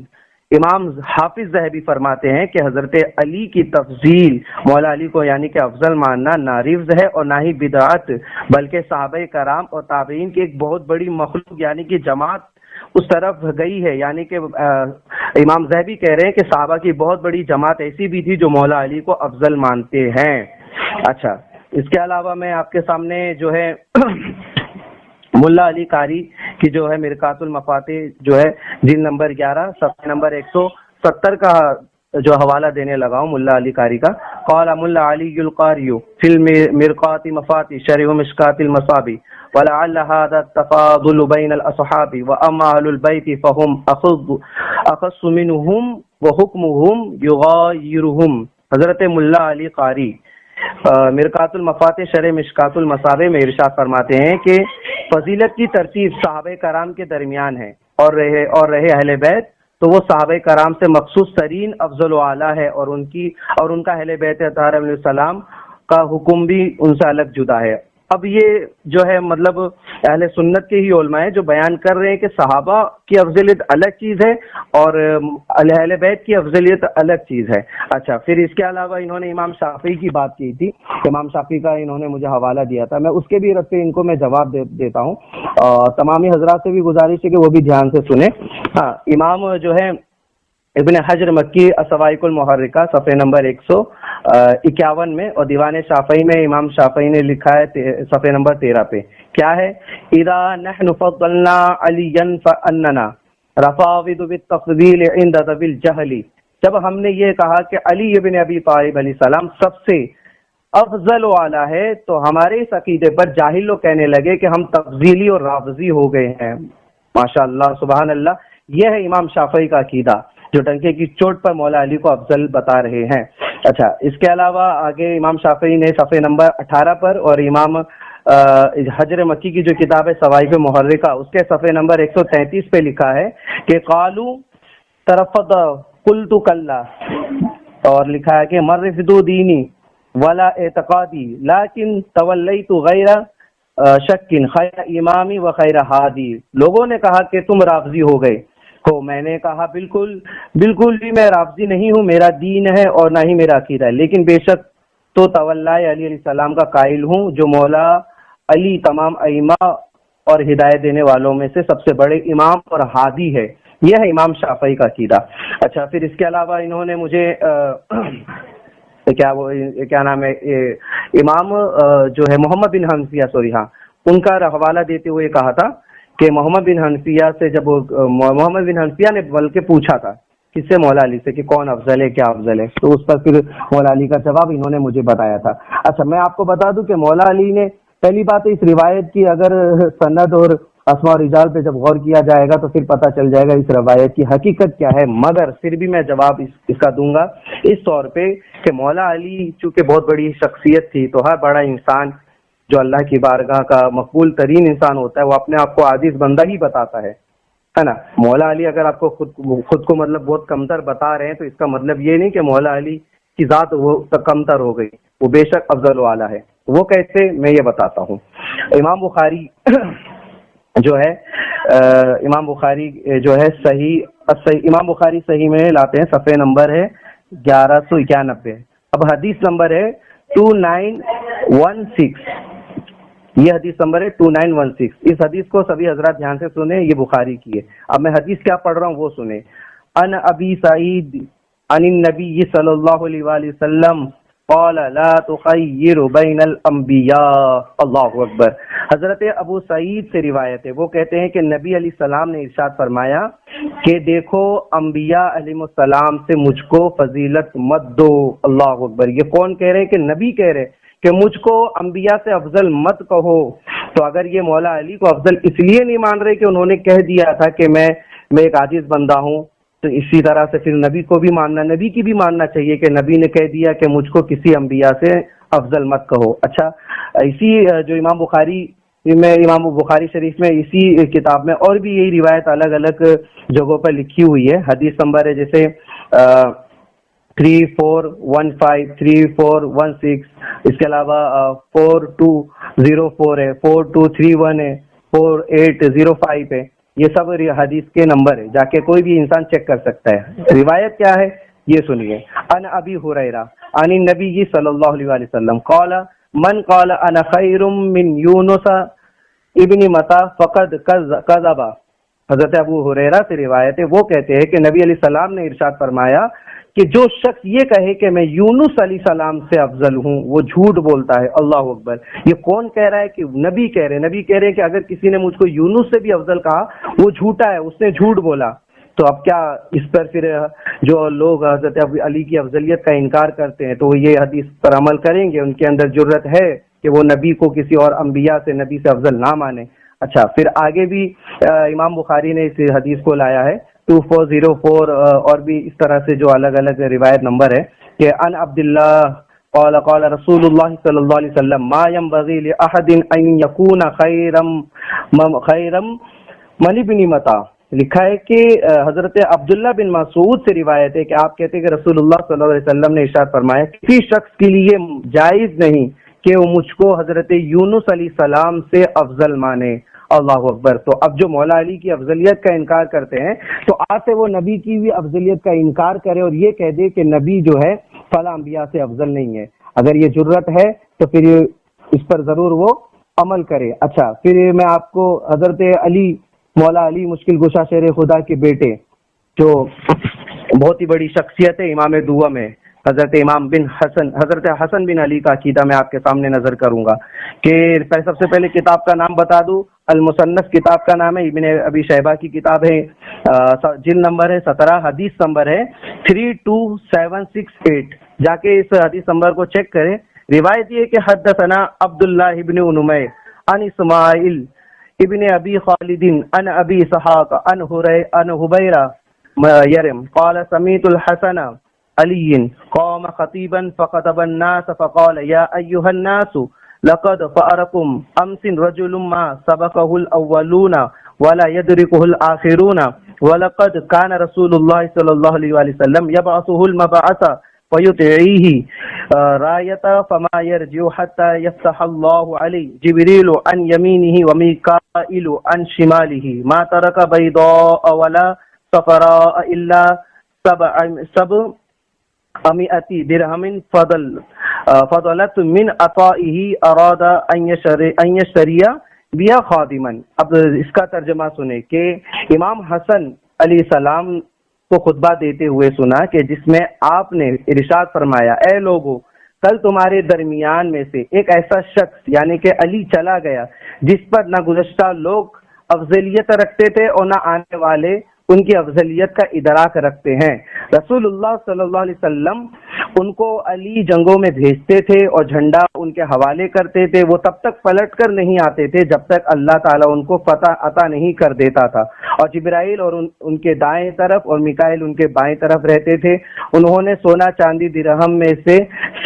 امام حافظ ذہبی فرماتے ہیں کہ حضرت علی کی تفضیل، مولا علی کو یعنی کہ افضل ماننا نہ رفض ہے اور نہ ہی بدعت، بلکہ صحابہ کرام اور تابعین کی ایک بہت بڑی مخلوق یعنی کہ جماعت اس طرف گئی ہے۔ یعنی کہ امام ذہبی کہہ رہے ہیں کہ صحابہ کی بہت بڑی جماعت ایسی بھی تھی جو مولا علی کو افضل مانتے ہیں۔ اچھا، اس کے علاوہ میں آپ کے سامنے جو ہے ملا علی قاری کی جو ہے مرقات المفاتح جو ہے جلد نمبر 11 صفحہ نمبر 170 کا جو حوالہ دینے لگا ہوں ملا علی قاری کا۔ قال ملا علی القاری فی المرقات مفاتح شرح مشکات المصابیح ولعل هذا التفاضل بین الاصحاب واما اہل البیت فهم اخص منهم وحکمهم یغایرهم۔ حضرت ملا علی قاری مرقات المفاتح شرح مشکات المصابیح میں ارشاد فرماتے ہیں کہ فضیلت کی ترتیب صحابہ کرام کے درمیان ہے، اور رہے اہل بیت تو وہ صحابہ کرام سے مخصوص ترین افضل و اعلیٰ ہے، اور ان کا اہل بیت اطہار علیہ السلام کا حکم بھی ان سے الگ جدا ہے۔ اب یہ جو ہے مطلب اہل سنت کے ہی علماء ہیں جو بیان کر رہے ہیں کہ صحابہ کی افضلیت الگ چیز ہے اور اہل بیت کی افضلیت الگ چیز ہے۔ اچھا، پھر اس کے علاوہ انہوں نے امام شافعی کی بات کی تھی، امام شافعی کا انہوں نے مجھے حوالہ دیا تھا، میں اس کے بھی رد پہ ان کو میں جواب دیتا ہوں، اور تمامی حضرات سے بھی گزارش ہے کہ وہ بھی دھیان سے سنیں۔ ہاں، امام جو ہے ابن حجر مکی الصواعق المحرکہ صفحے نمبر 151 میں، اور دیوان شافعی میں امام شافعی نے لکھا ہے صفحے نمبر 13 پہ، کیا ہے؟ اذا نحن فضلنا علیا فاننا رفاضد بالتفضیل عند ذوی الجہل۔ جب ہم نے یہ کہا کہ علی ابن ابی طالب علیہ السلام سب سے افضل و اعلیٰ ہے، تو ہمارے اس عقیدے پر جاہل لوگ کہنے لگے کہ ہم تفضیلی اور رافضی ہو گئے ہیں۔ ماشاء اللہ، سبحان اللہ، یہ ہے امام شافعی کا عقیدہ جو ڈنکے کی چوٹ پر مولا علی کو افضل بتا رہے ہیں۔ اچھا، اس کے علاوہ آگے امام شافعی نے صفحے نمبر 18 پر اور امام حجر مکی کی جو کتاب ہے صواعق محرکہ اس کے صفحے نمبر 133 پہ لکھا ہے کہ قالو ترفض قلت کلا، اور لکھا ہے کہ مرفض دینی ولا اعتقادی لیکن تولیت غیر شک خیر امامی و خیر ہادی۔ لوگوں نے کہا کہ تم رافضی ہو گئے ہو، میں نے کہا بالکل بھی میں رافضی نہیں ہوں، میرا دین ہے اور نہ ہی میرا عقیدہ ہے، لیکن بے شک تو تولیہ علی علیہ السلام کا قائل ہوں، جو مولا علی تمام ائمہ اور ہدایت دینے والوں میں سے سب سے بڑے امام اور ہادی ہے۔ یہ ہے امام شافعی کا عقیدہ۔ اچھا، پھر اس کے علاوہ انہوں نے مجھے کیا نام ہے امام جو ہے محمد بن حنفیہ ان کا حوالہ دیتے ہوئے کہا تھا کہ محمد بن حنفیہ سے جب محمد بن حنفیہ نے بلکہ پوچھا تھا کس سے؟ مولا علی سے، کہ کون افضل ہے، کیا افضل ہے، تو اس پر پھر مولا علی کا جواب انہوں نے مجھے بتایا تھا۔ اچھا، میں آپ کو بتا دوں کہ مولا علی نے پہلی بات اس روایت کی اگر سند اور اسماء و رجال پہ جب غور کیا جائے گا تو پھر پتہ چل جائے گا اس روایت کی حقیقت کیا ہے، مگر پھر بھی میں جواب اس کا دوں گا اس طور پہ کہ مولا علی چونکہ بہت بڑی شخصیت تھی، تو ہر بڑا انسان جو اللہ کی بارگاہ کا مقبول ترین انسان ہوتا ہے وہ اپنے آپ کو عاجز بندہ ہی بتاتا ہے نا۔ مولا علی اگر آپ کو خود کو مطلب بہت کمتر بتا رہے ہیں تو اس کا مطلب یہ نہیں کہ مولا علی کی ذات وہ کمتر ہو گئی، وہ بے شک افضل و اعلیٰ ہے۔ وہ کیسے، میں یہ بتاتا ہوں۔ امام بخاری جو ہے امام بخاری جو ہے صحیح امام بخاری صحیح میں لاتے ہیں، صفحے نمبر ہے 1191، اب حدیث نمبر ہے 2916۔ یہ حدیث نمبر ہے 2916. اس حدیث کو سبھی حضرات دھیان سے سنیں, یہ بخاری کی ہے. اب میں حدیث کیا پڑھ رہا ہوں وہ سنیں. ان ابی سعید عن النبی صلی اللہ علیہ وآلہ وسلم قال لا تخیر بین الانبیاء. اللہ اکبر. حضرت ابو سعید سے روایت ہے, وہ کہتے ہیں کہ نبی علیہ السلام نے ارشاد فرمایا کہ دیکھو انبیاء علیہ السلام سے مجھ کو فضیلت مت دو. اللہ اکبر. یہ کون کہہ رہے ہیں؟ کہ نبی کہہ رہے کہ مجھ کو انبیاء سے افضل مت کہو. تو اگر یہ مولا علی کو افضل اس لیے نہیں مان رہے کہ انہوں نے کہہ دیا تھا کہ میں ایک عاجز بندہ ہوں, تو اسی طرح سے پھر نبی کو بھی ماننا, نبی کی بھی ماننا چاہیے کہ نبی نے کہہ دیا کہ مجھ کو کسی انبیاء سے افضل مت کہو. اچھا, اسی جو امام بخاری شریف میں اسی کتاب میں اور بھی یہی روایت الگ الگ جگہوں پر لکھی ہوئی ہے. حدیث نمبر ہے جیسے 3415 3416, اس کے علاوہ 4204 ہے, 4231 ہے, 4805 ہے. یہ سب حدیث کے نمبر ہے, جا کے کوئی بھی انسان چیک کر سکتا ہے. روایت کیا ہے یہ سنیے. ان ابی ہریرہ عن النبی صلی اللہ علیہ وآلہ وسلم قال من قال انا خیر من یونس ابن متی فقد کذب. حضرت ابو ہریرہ سے روایت ہے, وہ کہتے ہیں کہ نبی علیہ السلام نے ارشاد فرمایا کہ جو شخص یہ کہے کہ میں یونس علیہ السلام سے افضل ہوں وہ جھوٹ بولتا ہے. اللہ اکبر. یہ کون کہہ رہا ہے؟ کہ نبی کہہ رہے ہیں. نبی کہہ رہے ہیں کہ اگر کسی نے مجھ کو یونس سے بھی افضل کہا وہ جھوٹا ہے, اس نے جھوٹ بولا. تو اب کیا اس پر پھر جو لوگ حضرت علی کی افضلیت کا انکار کرتے ہیں تو وہ یہ حدیث پر عمل کریں گے؟ ان کے اندر جرت ہے کہ وہ نبی کو کسی اور انبیاء سے, نبی سے افضل نہ مانے. اچھا, پھر آگے بھی امام بخاری نے اس حدیث کو لایا ہے 2404 اور بھی اس طرح سے جو الگ الگ روایت نمبر ہے کہ ان عبداللہ قال قال رسول اللہ صلی اللہ علیہ وسلم ما ينبغي لأحد ان يكون خيرا من ابن متی. لکھا ہے کہ حضرت عبداللہ بن مسعود سے روایت ہے کہ آپ کہتے ہیں کہ رسول اللہ صلی اللہ علیہ وسلم نے ارشاد فرمایا کسی شخص کے لیے جائز نہیں کہ وہ مجھ کو حضرت یونس علیہ السلام سے افضل مانے. اللہ اکبر. تو اب جو مولا علی کی افضلیت کا انکار کرتے ہیں تو آج سے وہ نبی کی بھی افضلیت کا انکار کرے اور یہ کہہ دے کہ نبی جو ہے فلاں انبیاء سے افضل نہیں ہے. اگر یہ جرت ہے تو پھر اس پر ضرور وہ عمل کرے. اچھا, پھر میں آپ کو حضرت علی, مولا علی مشکل گشا شیر خدا کے بیٹے, جو بہت ہی بڑی شخصیت ہے امام دوم ہے, حضرت حسن بن علی کا عقیدہ میں آپ کے سامنے نظر کروں گا. کہ سب سے پہلے کتاب کا نام بتا دوں, المصنف کتاب کا نام ہے, ابن ابی شیبہ کی کتاب ہے, جلد نمبر ہے 17, حدیث نمبر ہے 32768. جا کے اس حدیث نمبر کو چیک کریں. روایت یہ کہ حدثنا عبداللہ ابن نمیر عن اسماعیل ابن ابی خالد عن ابی اسحاق عن حبیرہ یرم قال سمیت الحسن علی قام خطیبا فخطب الناس فقال یا ایها الناس لقد فأركم امس رجل ما سبقه الاولون ولا يدركه الاخرون ولقد كان رسول الله صلى الله عليه وسلم يبعثه المبعث فيطيعيه راية فما يرجع حتى يفتح الله عليه جبريل عن يمينه وميكائيل عن شماله ما ترك بيضاء ولا صفراء إلا 700 درهم فضلت من عطائه أراد أن يشتري بها خادما. اب اس کا ترجمہ سنیں کہ امام حسن علیہ السلام کو خطبہ دیتے ہوئے سنا کہ جس میں آپ نے ارشاد فرمایا اے لوگو, کل تمہارے درمیان میں سے ایک ایسا شخص یعنی کہ علی چلا گیا جس پر نہ گزشتہ لوگ افضلیت رکھتے تھے اور نہ آنے والے ان کی افضلیت کا ادراک رکھتے ہیں. رسول اللہ صلی اللہ علیہ وسلم ان کو علی جنگوں میں بھیجتے تھے اور جھنڈا ان کے حوالے کرتے تھے. وہ تب تک پلٹ کر نہیں آتے تھے جب تک اللہ تعالیٰ ان کو فتح عطا نہیں کر دیتا تھا. اور جبرائیل اور ان کے دائیں طرف اور میکائیل ان کے بائیں طرف رہتے تھے. انہوں نے سونا چاندی درہم میں سے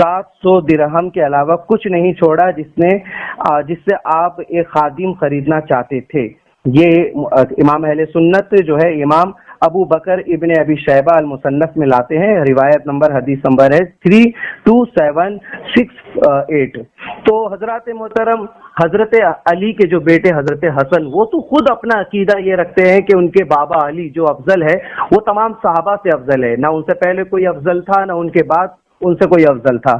700 درہم کے علاوہ کچھ نہیں چھوڑا جس سے آپ ایک خادم خریدنا چاہتے تھے. یہ امام اہل سنت جو ہے امام ابو بکر ابن ابی شیبہ المصنف میں لاتے ہیں. روایت نمبر حدیث نمبر ہے 32768. تو حضرات محترم, حضرت علی کے جو بیٹے حضرت حسن وہ تو خود اپنا عقیدہ یہ رکھتے ہیں کہ ان کے بابا علی جو افضل ہے وہ تمام صحابہ سے افضل ہے, نہ ان سے پہلے کوئی افضل تھا نہ ان کے بعد ان سے کوئی افضل تھا.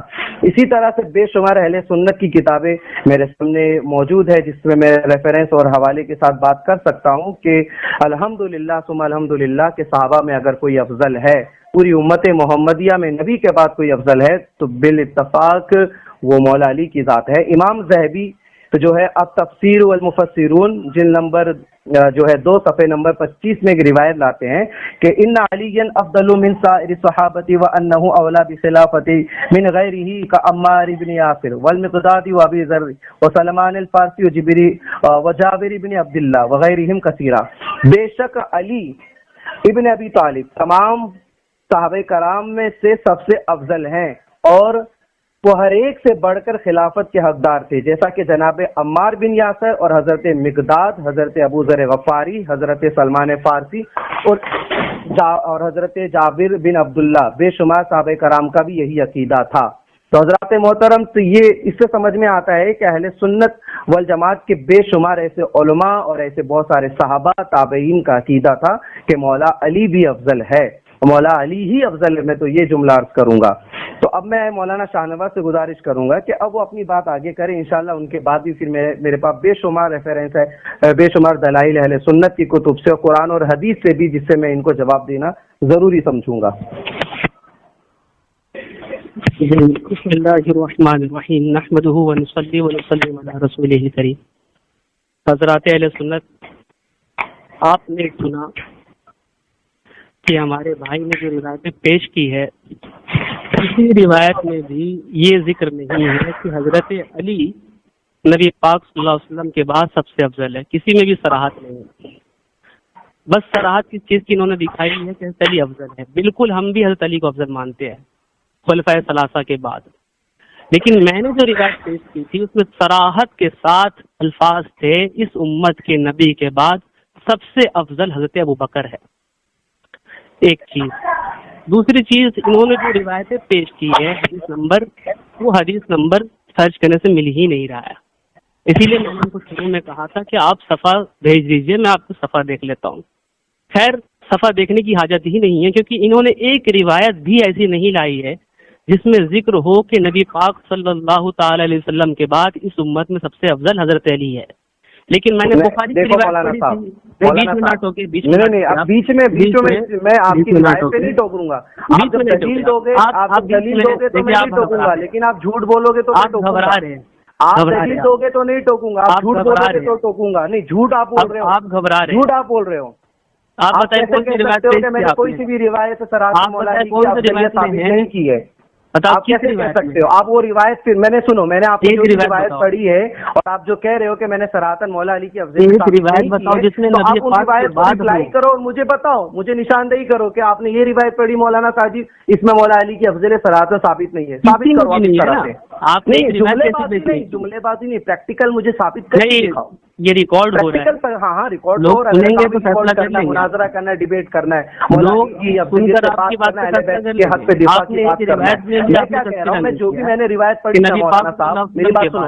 اسی طرح سے بے شمار اہل سنت کی کتابیں میرے سامنے موجود ہے جس میں میں ریفرنس اور حوالے کے ساتھ بات کر سکتا ہوں کہ الحمدللہ ثم الحمدللہ کہ صحابہ میں اگر کوئی افضل ہے، پوری امت محمدیہ میں نبی کے بعد کوئی افضل ہے تو بالاتفاق وہ مولا علی کی ذات ہے. امام ذہبی جو ہے اب تفسیر والمفسرون جن نمبر جو ہے 2 صفحے نمبر 25 میں ایک روایت لاتے ہیں کہ ان علی افضل من سائر الصحابہ وانہ اولا بخلافت من غیرہ کعمار بن یاسر والمقداد وابی ذر وسلمان الفارسی وجابر بن عبداللہ وغیرہم کثیرہ. بے شک علی ابن ابی طالب تمام صحابہ کرام میں سے سب سے افضل ہیں اور وہ ہر ایک سے بڑھ کر خلافت کے حقدار تھے، جیسا کہ جناب عمار بن یاسر اور حضرت مقداد، حضرت ابو ذر غفاری، حضرت سلمان فارسی اور حضرت جابر بن عبداللہ بے شمار صحابہ کرام کا بھی یہی عقیدہ تھا. تو حضرات محترم، تو یہ اس سے سمجھ میں آتا ہے کہ اہل سنت والجماعت کے بے شمار ایسے علماء اور ایسے بہت سارے صحابہ تابعین کا عقیدہ تھا کہ مولا علی بھی افضل ہے، مولا علی ہی افضل ہے. میں تو یہ جملہ عرض کروں گا. تو اب میں مولانا شاہ نواز سے گزارش کروں گا کہ اب وہ اپنی بات آگے کریں. انشاءاللہ ان کے بعد بھی پھر میرے پاس بے شمار ریفرنس ہے، بے شمار دلائل اہل سنت کی کتب سے، قرآن اور حدیث سے بھی، جس سے میں ان کو جواب دینا ضروری سمجھوں گا. بسم اللہ الرحمن الرحیم نحمدہ ونصلی ونسلم علی رسولہ کریم. حضرات اہل سنت، آپ نے سنا کہ ہمارے بھائی نے جو روایتیں پیش کی ہے، کسی روایت میں بھی یہ ذکر نہیں ہے کہ حضرت علی نبی پاک صلی اللہ علیہ وسلم کے بعد سب سے افضل ہے. کسی میں بھی صراحت نہیں ہے. بس صراحت کی چیز کی انہوں نے دکھائی ہے کہ حضرت علی افضل ہے. بالکل ہم بھی حضرت علی کو افضل مانتے ہیں خلفائے ثلاثہ کے بعد. لیکن میں نے جو روایت پیش کی تھی اس میں صراحت کے ساتھ الفاظ تھے اس امت کے نبی کے بعد سب سے افضل حضرت ابو بکر ہے. ایک چیز. دوسری چیز، انہوں نے جو روایتیں پیش کی ہے حدیث نمبر، وہ حدیث نمبر سرچ کرنے سے مل ہی نہیں رہا ہے. اسی لیے میں نے ان کو شروع میں کہا تھا کہ آپ صفحہ بھیج دیجئے، میں آپ کو صفحہ دیکھ لیتا ہوں. خیر، صفحہ دیکھنے کی حاجت ہی نہیں ہے کیونکہ انہوں نے ایک روایت بھی ایسی نہیں لائی ہے جس میں ذکر ہو کہ نبی پاک صلی اللہ تعالی علیہ وسلم کے بعد اس امت میں سب سے افضل حضرت علی ہے. لیکن میں نے بخاری کی روایت پڑھی تھی. بیچ میں نہ ٹوکے، بیچ میں میں آپ کی روایت پہ نہیں ٹوکوں گا. آپ دلیل دو گے، آپ دلیل دو گے تو میں نہیں ٹوکوں گا، لیکن آپ جھوٹ بولو گے تو آپ گھبرا رہے ہیں. آپ دلیل دو گے تو نہیں ٹوکوں گا، آپ جھوٹ بولو گے تو ٹوکوں گا. نہیں، جھوٹ آپ بول رہے ہو، آپ گھبرا رہے ہیں، جھوٹ آپ بول رہے ہو. آپ بتائیں کون سی روایت؟ میں نے کوئی سی بھی روایت صراحت مولا علی کی افضلیت ثابت نہیں کی ہے. آپ کیسے کہہ سکتے ہو؟ آپ وہ روایت پھر میں نے سنو، میں نے آپ کی روایت پڑھی ہے اور آپ جو کہہ رہے ہو کہ میں نے صراحتاً مولا علی کی افضلیت بتاؤ جس میں آپ اس روایت کو اپلائی کرو اور مجھے بتاؤ، مجھے نشاندہی کرو کہ آپ نے یہ روایت پڑھی مولانا ساجد، اس میں مولا علی کی افضلیت صراحتاً ثابت نہیں ہے. ثابت کرو آپ اس طرح سے. آپ نہیں جملے بازی نہیں، پریکٹیکل مجھے ثابت کر دکھاؤ. یہ ریکارڈ ہو رہا ہے. ہاں ریکارڈ ہو رہا ہے. مناظرہ کرنا ہے، ڈیبیٹ کرنا ہے. میں جو بھی میں نے روایت پڑھی نا مولانا صاحب، میری بات سنو،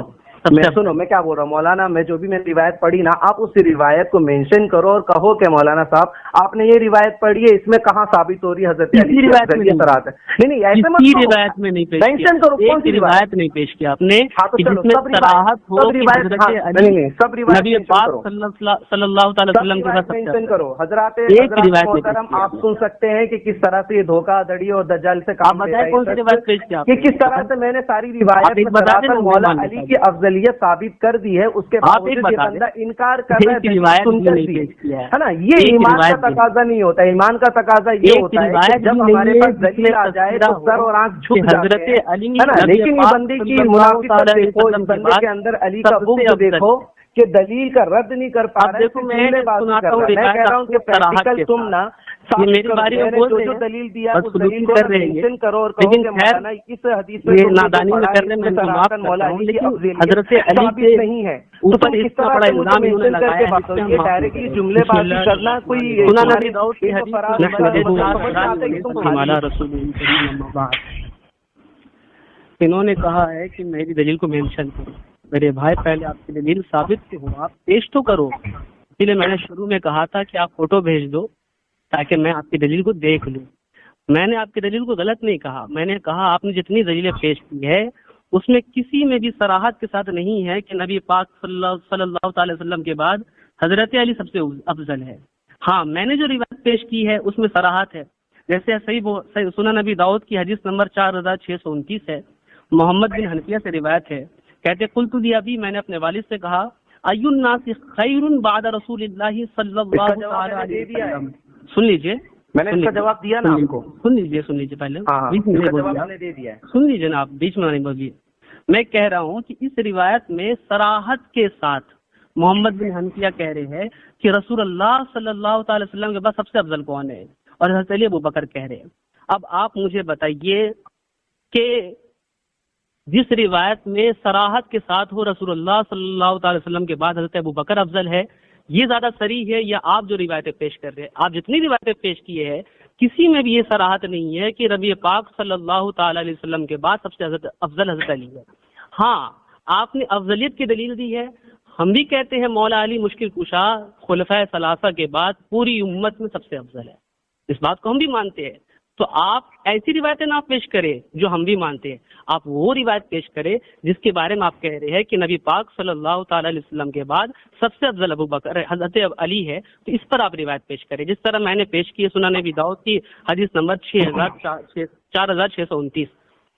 سنو میں کیا بول رہا ہوں مولانا. میں جو بھی میں نے روایت پڑھی نا، آپ اس روایت کو مینشن کرو اور کہو کہ مولانا صاحب آپ نے یہ روایت پڑھی ہے، اس میں کہاں ثابت ہو رہی ہے حضرت علی کی افضلیت صراحت ہے. نہیں ایسے مت روایت میں نہیں مینشن کرو. کون سی روایت نہیں پیش کی آپ نے؟ سب روایت صلی اللہ تعالی وسلم کے ساتھ مینشن کرو. حضرات محترم، آپ سن سکتے ہیں کہ کس طرح سے یہ دھوکہ دھڑی اور دجال سے کام کہ کس طرح سے میں نے ساری روایت مولا علی کی افضلیت ثابت کر دی ہے. اس کے بعد یہ بندہ انکار کر رہا ہے نا. یہ ایمان کا تقاضا نہیں ہوتا. ایمان کا تقاضا یہ ہوتا ہے کہ جب ہمارے پاس دلیل آ جائے تو سر اور آنکھ جھک جاتے ہیں. لیکن یہ بندے کی منافقت دیکھو، اس بندے کے اندر علی کا بغض دیکھو کہ دلیل کا رد نہیں کر پا رہا ہے. میں کہہ رہا ہوں کہ پریکٹیکل تم نا میری باری میں جو دلیل دیا اس دلیل کو مینشن کرو اور کہو کہ مولانا اس حدیث میں نادانی میں کرنے میں صراحتاً مولا علی کی افضلیت ثابت نہیں ہے. تو تم اس طرح سے مجھے مینشن کر کے بات کرو. یہ ڈائریکٹلی جملے بازی کرنا کوئی انہوں نے کہا ہے کہ میری دلیل کو مینشن کرو. میرے بھائی پہلے آپ کی دلیل ثابت تو ہو، آپ پیش تو کرو. اس لیے میں نے شروع میں کہا تھا کہ آپ فوٹو بھیج دو تاکہ میں آپ کی دلیل کو دیکھ لوں. میں نے آپ کی دلیل کو غلط نہیں کہا، میں نے کہا آپ نے جتنی دلیلیں پیش کی ہے اس میں کسی میں بھی صراحت کے ساتھ نہیں ہے کہ نبی پاک صلی اللہ تعالی وسلم کے بعد حضرت علی سب سے افضل ہے۔ ہاں میں نے جو روایت پیش کی ہے اس میں صراحت ہے، جیسے صحیح سنن نبی داؤد کی حدیث نمبر 4629 ہے، محمد بن حنفیہ سے روایت ہے، کہتے قلت لابی، میں نے اپنے والد سے کہا ای الناس خیر بعد رسول اللہ صلی اللہ علیہ وسلم۔ سن لیجیے، میں نے اس کا جواب دیا نا آپ کو، سن لیجیے پہلے، سن لیجیے نا آپ، بیچ میں نہیں بولیے۔ میں کہہ رہا ہوں کہ اس روایت میں صراحت کے ساتھ محمد بن حنفیہ کہہ رہے ہیں کہ رسول اللہ صلی اللہ تعالی وسلم کے بعد سب سے افضل کون ہے، اور حضرت علی ابو بکر کہہ رہے ہیں۔ اب آپ مجھے بتائیے کہ جس روایت میں صراحت کے ساتھ ہو رسول اللہ صلی اللہ تعالی وسلم کے بعد حضرت ابو بکر افضل ہے، یہ زیادہ صریح ہے، یا آپ جو روایتیں پیش کر رہے ہیں، آپ جتنی روایتیں پیش کیے ہیں کسی میں بھی یہ صراحت نہیں ہے کہ نبی پاک صلی اللہ تعالی علیہ وسلم کے بعد سب سے افضل حضرت علی ہے۔ ہاں آپ نے افضلیت کی دلیل دی ہے، ہم بھی کہتے ہیں مولا علی مشکل کشا خلفائے ثلاثہ کے بعد پوری امت میں سب سے افضل ہے، اس بات کو ہم بھی مانتے ہیں۔ تو آپ ایسی روایتیں نہ پیش کریں جو ہم بھی مانتے ہیں، آپ وہ روایت پیش کریں جس کے بارے میں آپ کہہ رہے ہیں کہ نبی پاک صلی اللہ تعالی علیہ وسلم کے بعد سب سے افضل ابو بکر حضرت علی ہے، تو اس پر آپ روایت پیش کریں جس طرح میں نے پیش کی ہے سنن نبی داؤد کی حدیث نمبر 4629۔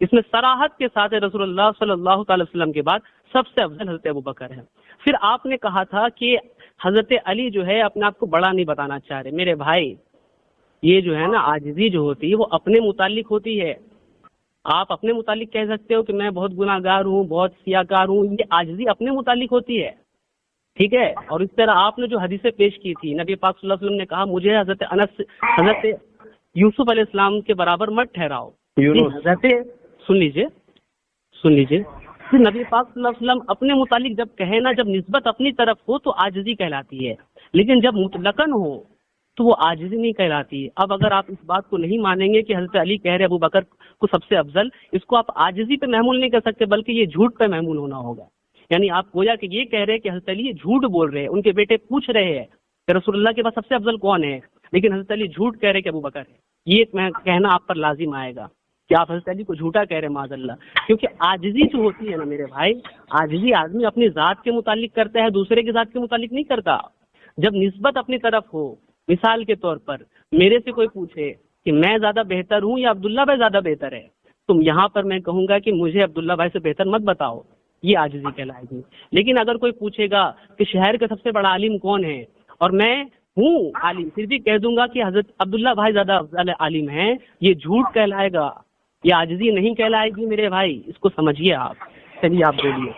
اس میں صراحت کے ساتھ رسول اللہ صلی اللہ تعالی وسلم کے بعد سب سے افضل حضرت ابو بکر ہے۔ پھر آپ نے کہا تھا کہ حضرت علی جو ہے اپنے آپ کو بڑا نہیں بتانا چاہ رہے۔ میرے بھائی، یہ جو ہے نا عاجزی جو ہوتی ہے وہ اپنے متعلق ہوتی ہے۔ آپ اپنے متعلق کہہ سکتے ہو کہ میں بہت گناہ گار ہوں، بہت سیاہ کار ہوں، یہ عاجزی اپنے متعلق ہوتی ہے، ٹھیک ہے۔ اور اس طرح آپ نے جو حدیثیں پیش کی تھی، نبی پاک صلی اللہ علیہ وسلم نے کہا مجھے حضرت یوسف علیہ السلام کے برابر مت ٹھہراؤ۔ سن لیجیے پھر نبی پاک صلی اللہ علیہ وسلم اپنے متعلق جب کہے نا، جب نسبت اپنی طرف ہو تو عاجزی کہلاتی ہے، لیکن جب مطلقاً ہو تو وہ عاجزی نہیں کہلاتی۔ اب اگر آپ اس بات کو نہیں مانیں گے کہ حضرت علی کہہ رہے ابو بکر کو سب سے افضل، اس کو آپ عاجزی پہ محمول نہیں کر سکتے، بلکہ یہ جھوٹ پہ محمول ہونا ہوگا۔ یعنی آپ گویا کہ یہ کہہ رہے کہ حضرت علی جھوٹ بول رہے ہیں، ان کے بیٹے پوچھ رہے ہیں کہ رسول اللہ کے پاس سب سے افضل کون ہے، لیکن حضرت علی جھوٹ کہہ رہے کہ ابو بکر ہے۔ یہ میں کہنا آپ پر لازم آئے گا کہ آپ حضرت علی کو جھوٹا کہہ رہے ہیں معاذ اللہ، کیونکہ عاجزی جو ہوتی ہے نا میرے بھائی، عاجزی آدمی اپنی ذات کے متعلق کرتا ہے، دوسرے کی ذات کے متعلق نہیں کرتا۔ جب نسبت اپنی طرف ہو، مثال کے طور پر میرے سے کوئی پوچھے کہ میں زیادہ بہتر ہوں یا عبداللہ بھائی زیادہ بہتر ہے، تو یہاں پر میں کہوں گا کہ مجھے عبداللہ بھائی سے بہتر مت بتاؤ، یہ عاجزی کہلائے گی۔ لیکن اگر کوئی پوچھے گا کہ شہر کا سب سے بڑا عالم کون ہے، اور میں ہوں عالم، پھر بھی کہہ دوں گا کہ حضرت عبداللہ بھائی زیادہ افضل عالم ہیں، یہ جھوٹ کہلائے گا، یہ عاجزی نہیں کہلائے گی میرے بھائی، اس کو سمجھیے آپ۔ چلیے آپ بولیے۔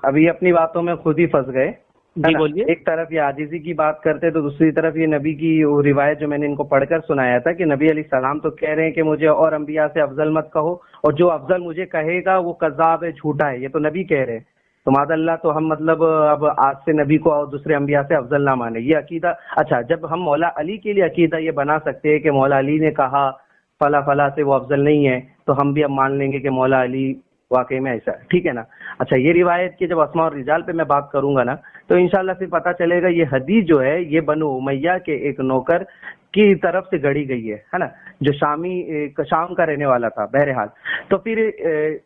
ابھی اپنی باتوں میں خود ہی پھنس گئے۔ جی بولیے۔ ایک طرف یہ عاجزی کی بات کرتے تو دوسری طرف یہ نبی کی وہ روایت جو میں نے ان کو پڑھ کر سنایا تھا کہ نبی علیہ السلام تو کہہ رہے ہیں کہ مجھے اور انبیاء سے افضل مت کہو، اور جو افضل مجھے کہے گا وہ کذاب ہے، جھوٹا ہے، یہ تو نبی کہہ رہے ہیں۔ تو معاذ اللہ، تو ہم مطلب اب آج سے نبی کو اور دوسرے انبیاء سے افضل نہ مانے، یہ عقیدہ۔ اچھا، جب ہم مولا علی کے لیے عقیدہ یہ بنا سکتے ہیں کہ مولا علی نے کہا فلاں فلاں سے وہ افضل نہیں ہے، تو ہم بھی اب مان لیں گے کہ مولا علی واقعی میں ایسا ہے، ٹھیک ہے نا۔ اچھا، یہ روایت کی جب اسماء اور رجال پہ میں بات کروں گا نا، تو انشاءاللہ پھر پتہ چلے گا یہ حدیث جو ہے یہ بنو امیہ کے ایک نوکر کی طرف سے گڑی گئی ہے نا، جو شام کا رہنے والا تھا۔ بہرحال تو پھر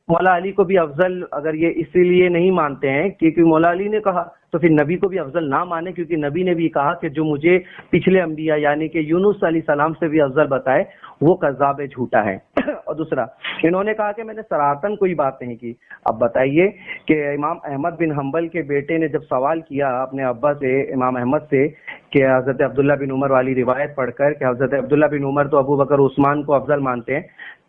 مولا علی کو بھی افضل اگر یہ اسی لیے نہیں مانتے ہیں کیونکہ مولا علی نے کہا، تو پھر نبی کو بھی افضل نہ مانے، کیونکہ نبی نے بھی کہا کہ جو مجھے پچھلے انبیاء یعنی کہ یونس علیہ السلام سے بھی افضل بتائے وہ کذاب ہے، جھوٹا ہے۔ اور دوسرا، انہوں نے کہا کہ میں نے سراہتاً کوئی بات نہیں کی۔ اب بتائیے کہ امام احمد بن حنبل کے بیٹے نے جب سوال کیا اپنے ابا سے، امام احمد سے، کہ حضرت عبداللہ بن عمر والی روایت پڑھ کر کہ حضرت عبداللہ بن عمر تو ابو بکر عثمان کو افضل مانتے ہیں،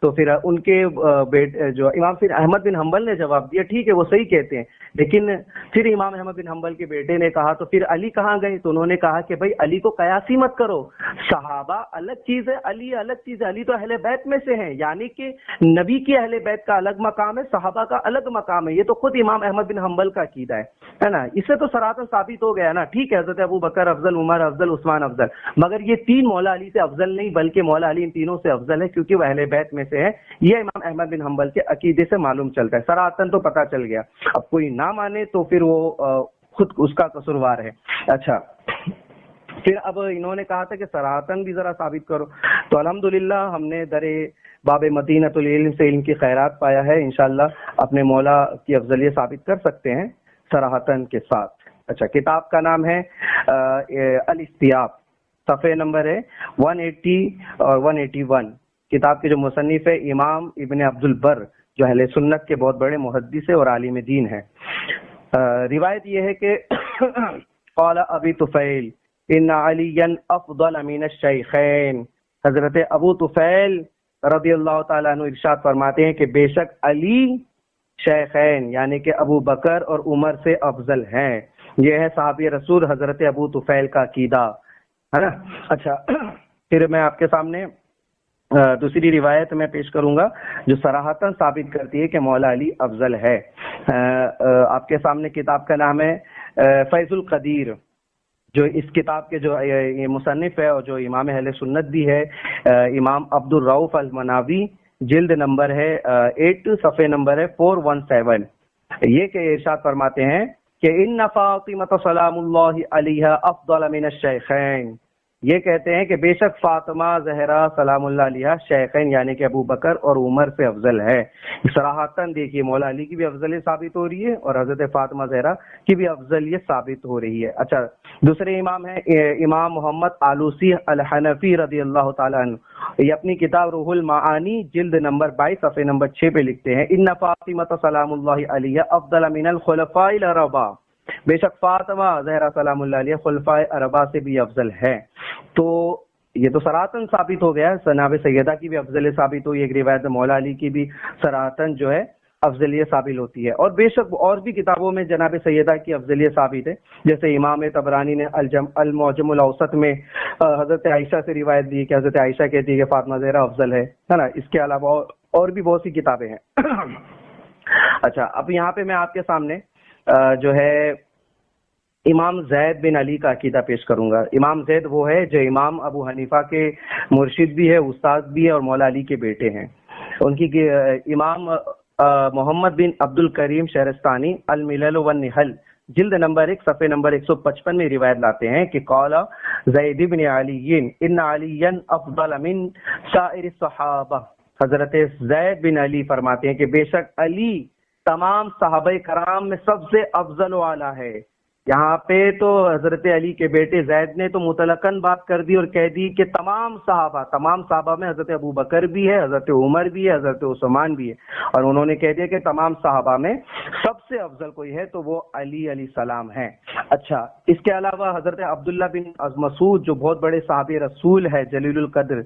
تو پھر ان کے بیٹے جو امام پھر احمد بن حنبل نے جواب دیا ٹھیک ہے وہ صحیح کہتے ہیں، لیکن پھر امام احمد بن حنبل کے بیٹے نے کہا تو پھر علی کہاں گئے؟ تو انہوں نے کہا کہ بھائی علی کو قیاسی مت کرو، صحابہ الگ چیز ہے، علی الگ چیز ہے، علی تو اہل بیت میں سے ہیں، یعنی کہ نبی کی اہل بیت کا الگ مقام ہے، صحابہ کا الگ مقام ہے، یہ تو خود امام احمد بن حنبل کا عقیدہ ہے نا۔ اس سے تو سراہتاً ثابت ہو گیا نا، ٹھیک ہے حضرت ابو بکر افضل، عمر افضل، عثمان افضل، مگر یہ تین مولا علی سے افضل نہیں بلکہ مولا علی ان تینوں سے افضل ہے کیونکہ وہ اہل بیت میں سے ہے، یہ امام احمد بن حنبل کے عقیدے سے معلوم چلتا ہے، سراہتاً تو پتہ چل گیا۔ اب کوئی نہ مانے تو پھر وہ خود اس کا قصوروار ہے۔ اچھا، پھر اب انہوں نے کہا تھا کہ صراحتاً بھی ذرا ثابت کرو، تو الحمدللہ ہم نے در باب مدینۃ العلم سے علم کی خیرات پایا ہے، انشاءاللہ اپنے مولا کی افضلیت ثابت کر سکتے ہیں صراحتاً کے ساتھ۔ اچھا، کتاب کا نام ہے الاستیاب، صفحے نمبر ہے 180 اور 181۔ کتاب کے جو مصنف ہے امام ابن عبد البر، جو اہل سنت کے بہت بڑے محدث اور عالم دین ہیں۔ روایت یہ ہے کہ قال ابی طفیل ان علیا افضل من الشیخین، حضرت ابو طفیل رضی اللہ تعالیٰ عنہ ارشاد فرماتے ہیں کہ بے شک علی شیخین یعنی کہ ابو بکر اور عمر سے افضل ہیں۔ یہ ہے صحابی رسول حضرت ابو طفیل کا عقیدہ ہے نا۔ اچھا، پھر میں آپ کے سامنے دوسری روایت میں پیش کروں گا جو صراحتاً ثابت کرتی ہے کہ مولا علی افضل ہے۔ آپ کے سامنے کتاب کا نام ہے فیض القدیر، جو اس کتاب کے جو مصنف ہے اور جو امام اہل سنت بھی ہے امام عبد الرؤف المناوی، جلد نمبر ہے 8، صفحے نمبر ہے 417۔ یہ کہ ارشاد فرماتے ہیں کہ ان فاطمہ سلام اللہ علیہا افضل من الشیخین، یہ کہتے ہیں کہ بے شک فاطمہ زہرا سلام اللہ علیہ شیخین یعنی کہ ابو بکر اور عمر سے افضل ہے۔ صراحتاً دیکھیے مولا علی کی بھی افضلیت ثابت ہو رہی ہے اور حضرت فاطمہ زہرا کی بھی افضلیت ثابت ہو رہی ہے۔ اچھا، دوسرے امام ہیں امام محمد آلوسی الحنفی رضی اللہ تعالیٰ عنہ، یہ اپنی کتاب روح المعانی جلد نمبر 22 صفحے نمبر 6 پہ لکھتے ہیں ان فاطمہ سلام اللہ علیہ افضل من الخلفاء الاربعہ، بے شک فاطمہ زہرا سلام اللہ علیہ خلفاء اربعہ سے بھی افضل ہے۔ تو یہ تو صراحتاً ثابت ہو گیا ہے، جناب سیدہ کی بھی افضلیت ثابت ہوئی، ایک روایت مولا علی کی بھی صراحتاً جو ہے افضلیت ثابت ہوتی ہے، اور بے شک اور بھی کتابوں میں جناب سیدہ کی افضلیت ثابت ہے، جیسے امام طبرانی نے المعجم الاوسط میں حضرت عائشہ سے روایت دی کہ حضرت عائشہ کہتی ہے کہ فاطمہ زہرا افضل ہے نا۔ اس کے علاوہ اور بھی بہت سی کتابیں ہیں۔ اچھا، اب یہاں پہ میں آپ کے سامنے جو ہے امام زید بن علی کا عقیدہ پیش کروں گا۔ امام زید وہ ہے جو امام ابو حنیفہ کے مرشد بھی ہے، استاد بھی ہے اور مولا علی کے بیٹے ہیں۔ ان کی امام محمد بن عبد الکریم شہرستانی الملل والنحل جلد نمبر 1 صفحے نمبر 155 میں روایت لاتے ہیں کہ قال زید بن علی ان علی افضل من سائر الصحابہ، حضرت زید بن علی فرماتے ہیں کہ بے شک علی تمام صحابہ کرام میں سب سے افضل و اعلیٰ ہے۔ یہاں پہ تو حضرت علی کے بیٹے زید نے تو مطلقاً بات کر دی اور کہہ دی کہ تمام صحابہ میں حضرت ابو بکر بھی ہے، حضرت عمر بھی ہے، حضرت عثمان بھی ہے، اور انہوں نے کہہ دیا کہ تمام صحابہ میں سب سے افضل کوئی ہے تو وہ علی علیہ السلام ہیں۔ اچھا، اس کے علاوہ حضرت عبداللہ بن مسعود جو بہت بڑے صحابی رسول ہے جلیل القدر،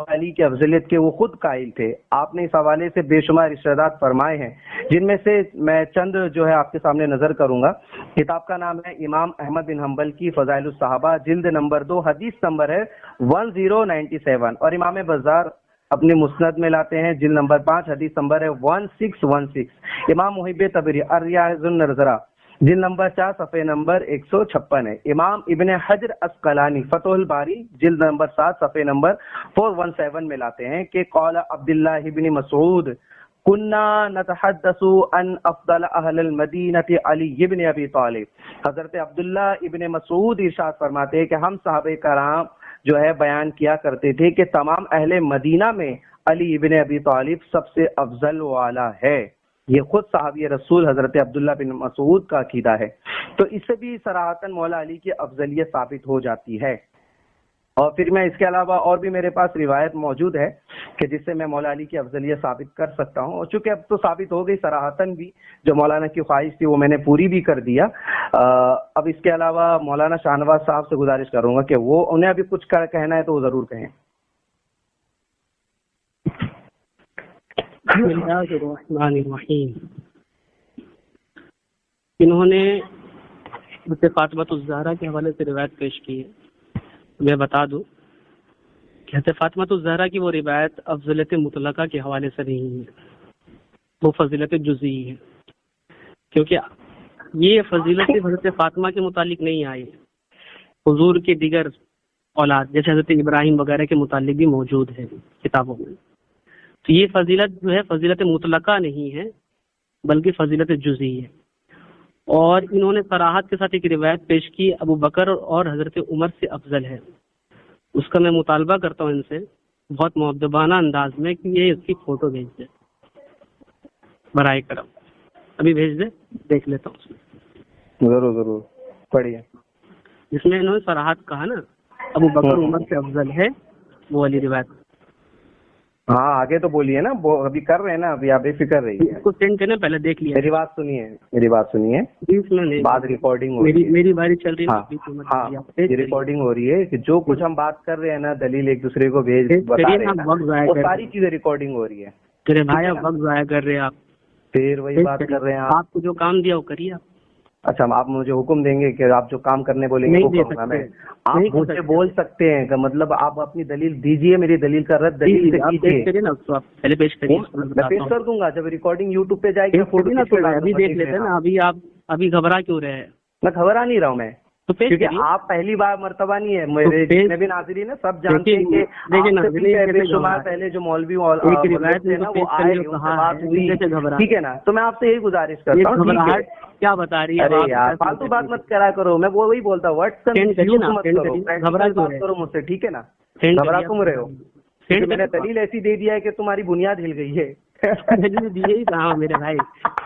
علی کی افضلیت کے وہ خود قائل تھے۔ آپ نے اس حوالے سے بے شمار ارشادات فرمائے ہیں، جن میں سے میں چند جو ہے آپ کے سامنے نظر کروں گا۔ کتاب کا نام ہے امام احمد بن حنبل کی فضائل الصحابہ، جلد نمبر 2، حدیث نمبر ہے 1097، اور امام بزار اپنے مسند میں لاتے ہیں جلد نمبر 5، حدیث نمبر ہے 1616۔ امام محب طبری الریاض النظرہ جلد نمبر 4 صفحے نمبر 156 ہے۔ امام ابن حجر اسقلانی فتح الباری جلد نمبر 7 صفحے نمبر 417 میں لاتے ہیں کہ قال عبداللہ ابن مسعود کننا نتحدث عن افضل اہل المدینہ علی ابن ابی طالب، حضرت عبداللہ ابن مسعود ارشاد فرماتے ہیں کہ ہم صحابہ کرام جو ہے بیان کیا کرتے تھے کہ تمام اہل مدینہ میں علی ابن ابی طالب سب سے افضل و اعلیٰ ہے۔ یہ خود صحابی رسول حضرت عبداللہ بن مسعود کا عقیدہ ہے۔ تو اس سے بھی صراحتاً مولا علی کی افضلیت ثابت ہو جاتی ہے۔ اور پھر میں اس کے علاوہ اور بھی میرے پاس روایت موجود ہے کہ جس سے میں مولا علی کی افضلیت ثابت کر سکتا ہوں، اور چونکہ اب تو ثابت ہو گئی صراحتاً بھی، جو مولانا کی خواہش تھی وہ میں نے پوری بھی کر دیا۔ اب اس کے علاوہ مولانا شاہنواز صاحب سے گزارش کروں گا کہ وہ انہیں ابھی کچھ کہنا ہے تو وہ ضرور کہیں۔ بسم اللہ الرحمن الرحیم۔ انہوں نے حضرت فاطمہ الزہرا کے حوالے سے روایت پیش کی ہے۔ میں بتا دوں کہ حضرت فاطمہ الزہرا کی وہ روایت افضلیت مطلقہ کے حوالے سے نہیں ہے، وہ فضیلت جزئی ہے، کیونکہ یہ فضیلت حضرت فاطمہ کے متعلق نہیں آئی، حضور کے دیگر اولاد جیسے حضرت ابراہیم وغیرہ کے متعلق بھی موجود ہے کتابوں میں۔ تو یہ فضیلت جو ہے فضیلت مطلقہ نہیں ہے بلکہ فضیلت جزئی ہے۔ اور انہوں نے صراحت کے ساتھ ایک روایت پیش کی ابو بکر اور حضرت عمر سے افضل ہے. اس کا میں مطالبہ کرتا ہوں ان سے بہت مؤدبانہ انداز میں کہ یہ اس کی فوٹو بھیج دے برائے کرم. ابھی بھیج دے, دیکھ لیتا ہوں اس میں. ضرور ضرور پڑھیے. جس میں انہوں نے صراحت کہا نا ابو بکر عمر سے افضل ہے, وہ والی روایت. ہاں آگے تو بولیے نا, ابھی کر رہے ہیں نا, ابھی آپ بے فکر رہیے. اس کو سینڈ کرنے پہلے دیکھ لیا. میری بات سنیے, میری بات سنیے. بیچ میں نہیں, بات ریکارڈنگ ہو رہی ہے, میری باری چل رہی ہے. ہاں یہ ریکارڈنگ ہو رہی ہے کہ جو کچھ ہم بات کر رہے ہیں نا, دلیل ایک دوسرے کو بھیج بتا رہے ہیں, وہ ساری چیزیں ریکارڈنگ ہو رہی ہے. تیرے بھائی آپ وقت ضائع کر رہے ہیں. آپ پھر وہی بات کر رہے ہیں. آپ کو جو کام دیا وہ کریے آپ. اچھا آپ مجھے حکم دیں گے کہ آپ جو کام کرنے بولیں گے وہ کروں گا میں. آپ مجھ سے بول سکتے ہیں کہ مطلب آپ اپنی دلیل دیجیے, میری دلیل کا رد دلیل سے کیجیے. پہلے پیش کریے, میں پیش کر دوں گا جب ریکارڈنگ یوٹیوب پہ جائے گی. ابھی دیکھ لیتے ہیں نا. ابھی آپ ابھی گھبرا کیوں رہے ہیں؟ میں گھبرا نہیں رہا ہوں میں, کیونکہ آپ پہلی بار مرتبہ نہیں ہے. میرے جتنے بھی ناظرین ہیں سب جانتے ہیں کہ بے شمار پہلے جو مولوی وہ ٹھیک ہے نا. تو میں آپ سے یہی گزارش کرتا ہوں, کیا بتا رہی ہے. ارے یار فالتو بات مت کرا کرو. میں وہی بولتا ہوں واٹس ایپ کرو مجھ سے, ٹھیک ہے نا. گھبرا تم رہے ہو, میں نے دلیل ایسی دے دیا ہے کہ تمہاری بنیاد ہل گئی ہے. دیے ہی کہاں میرے بھائی,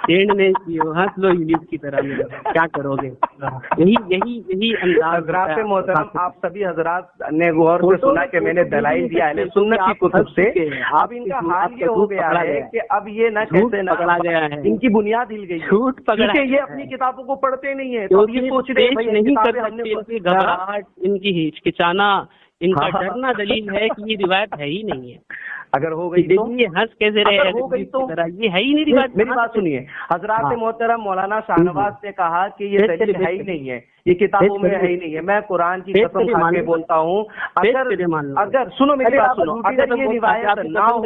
سینڈ نہیں کیے, ہنس لو انگلش کی طرح. کیا کرو گے, یہی انداز. حضرات محترم, آپ سبھی حضرات نے غور سے سنا کہ میں نے دلائل دیا ہے سنت کی کتب سے. اب ان کا حال یہ ہو گیا ہے کہ اب یہ نہ کیسے نہ پکڑا گیا ہے, ان کی بنیاد ہل گئی. جھوٹ پکڑا, یہ اپنی کتابوں کو پڑھتے نہیں ہے, تو یہ سوچ رہے نہیں کر سکتے. گھبراہٹ, ان کی ہچکچانا, ان کا ڈرنا دلیل ہے کہ یہ روایت ہے ہی نہیں ہے. اگر ہو گئی تو ہنس کیسے رہے, ہو گئی تو یہ ہے ہی نہیں روایت. میری بات سنیے. حضرات محترم مولانا شاہنواز نے کہا کہ یہ دلیل ہے ہی نہیں ہے, یہ کتابوں میں ہے ہی نہیں ہے. میں قرآن کی قسم کھا کے بولتا ہوں, اگر سنو میری بات سنو, اگر یہ روایت نہ ہو,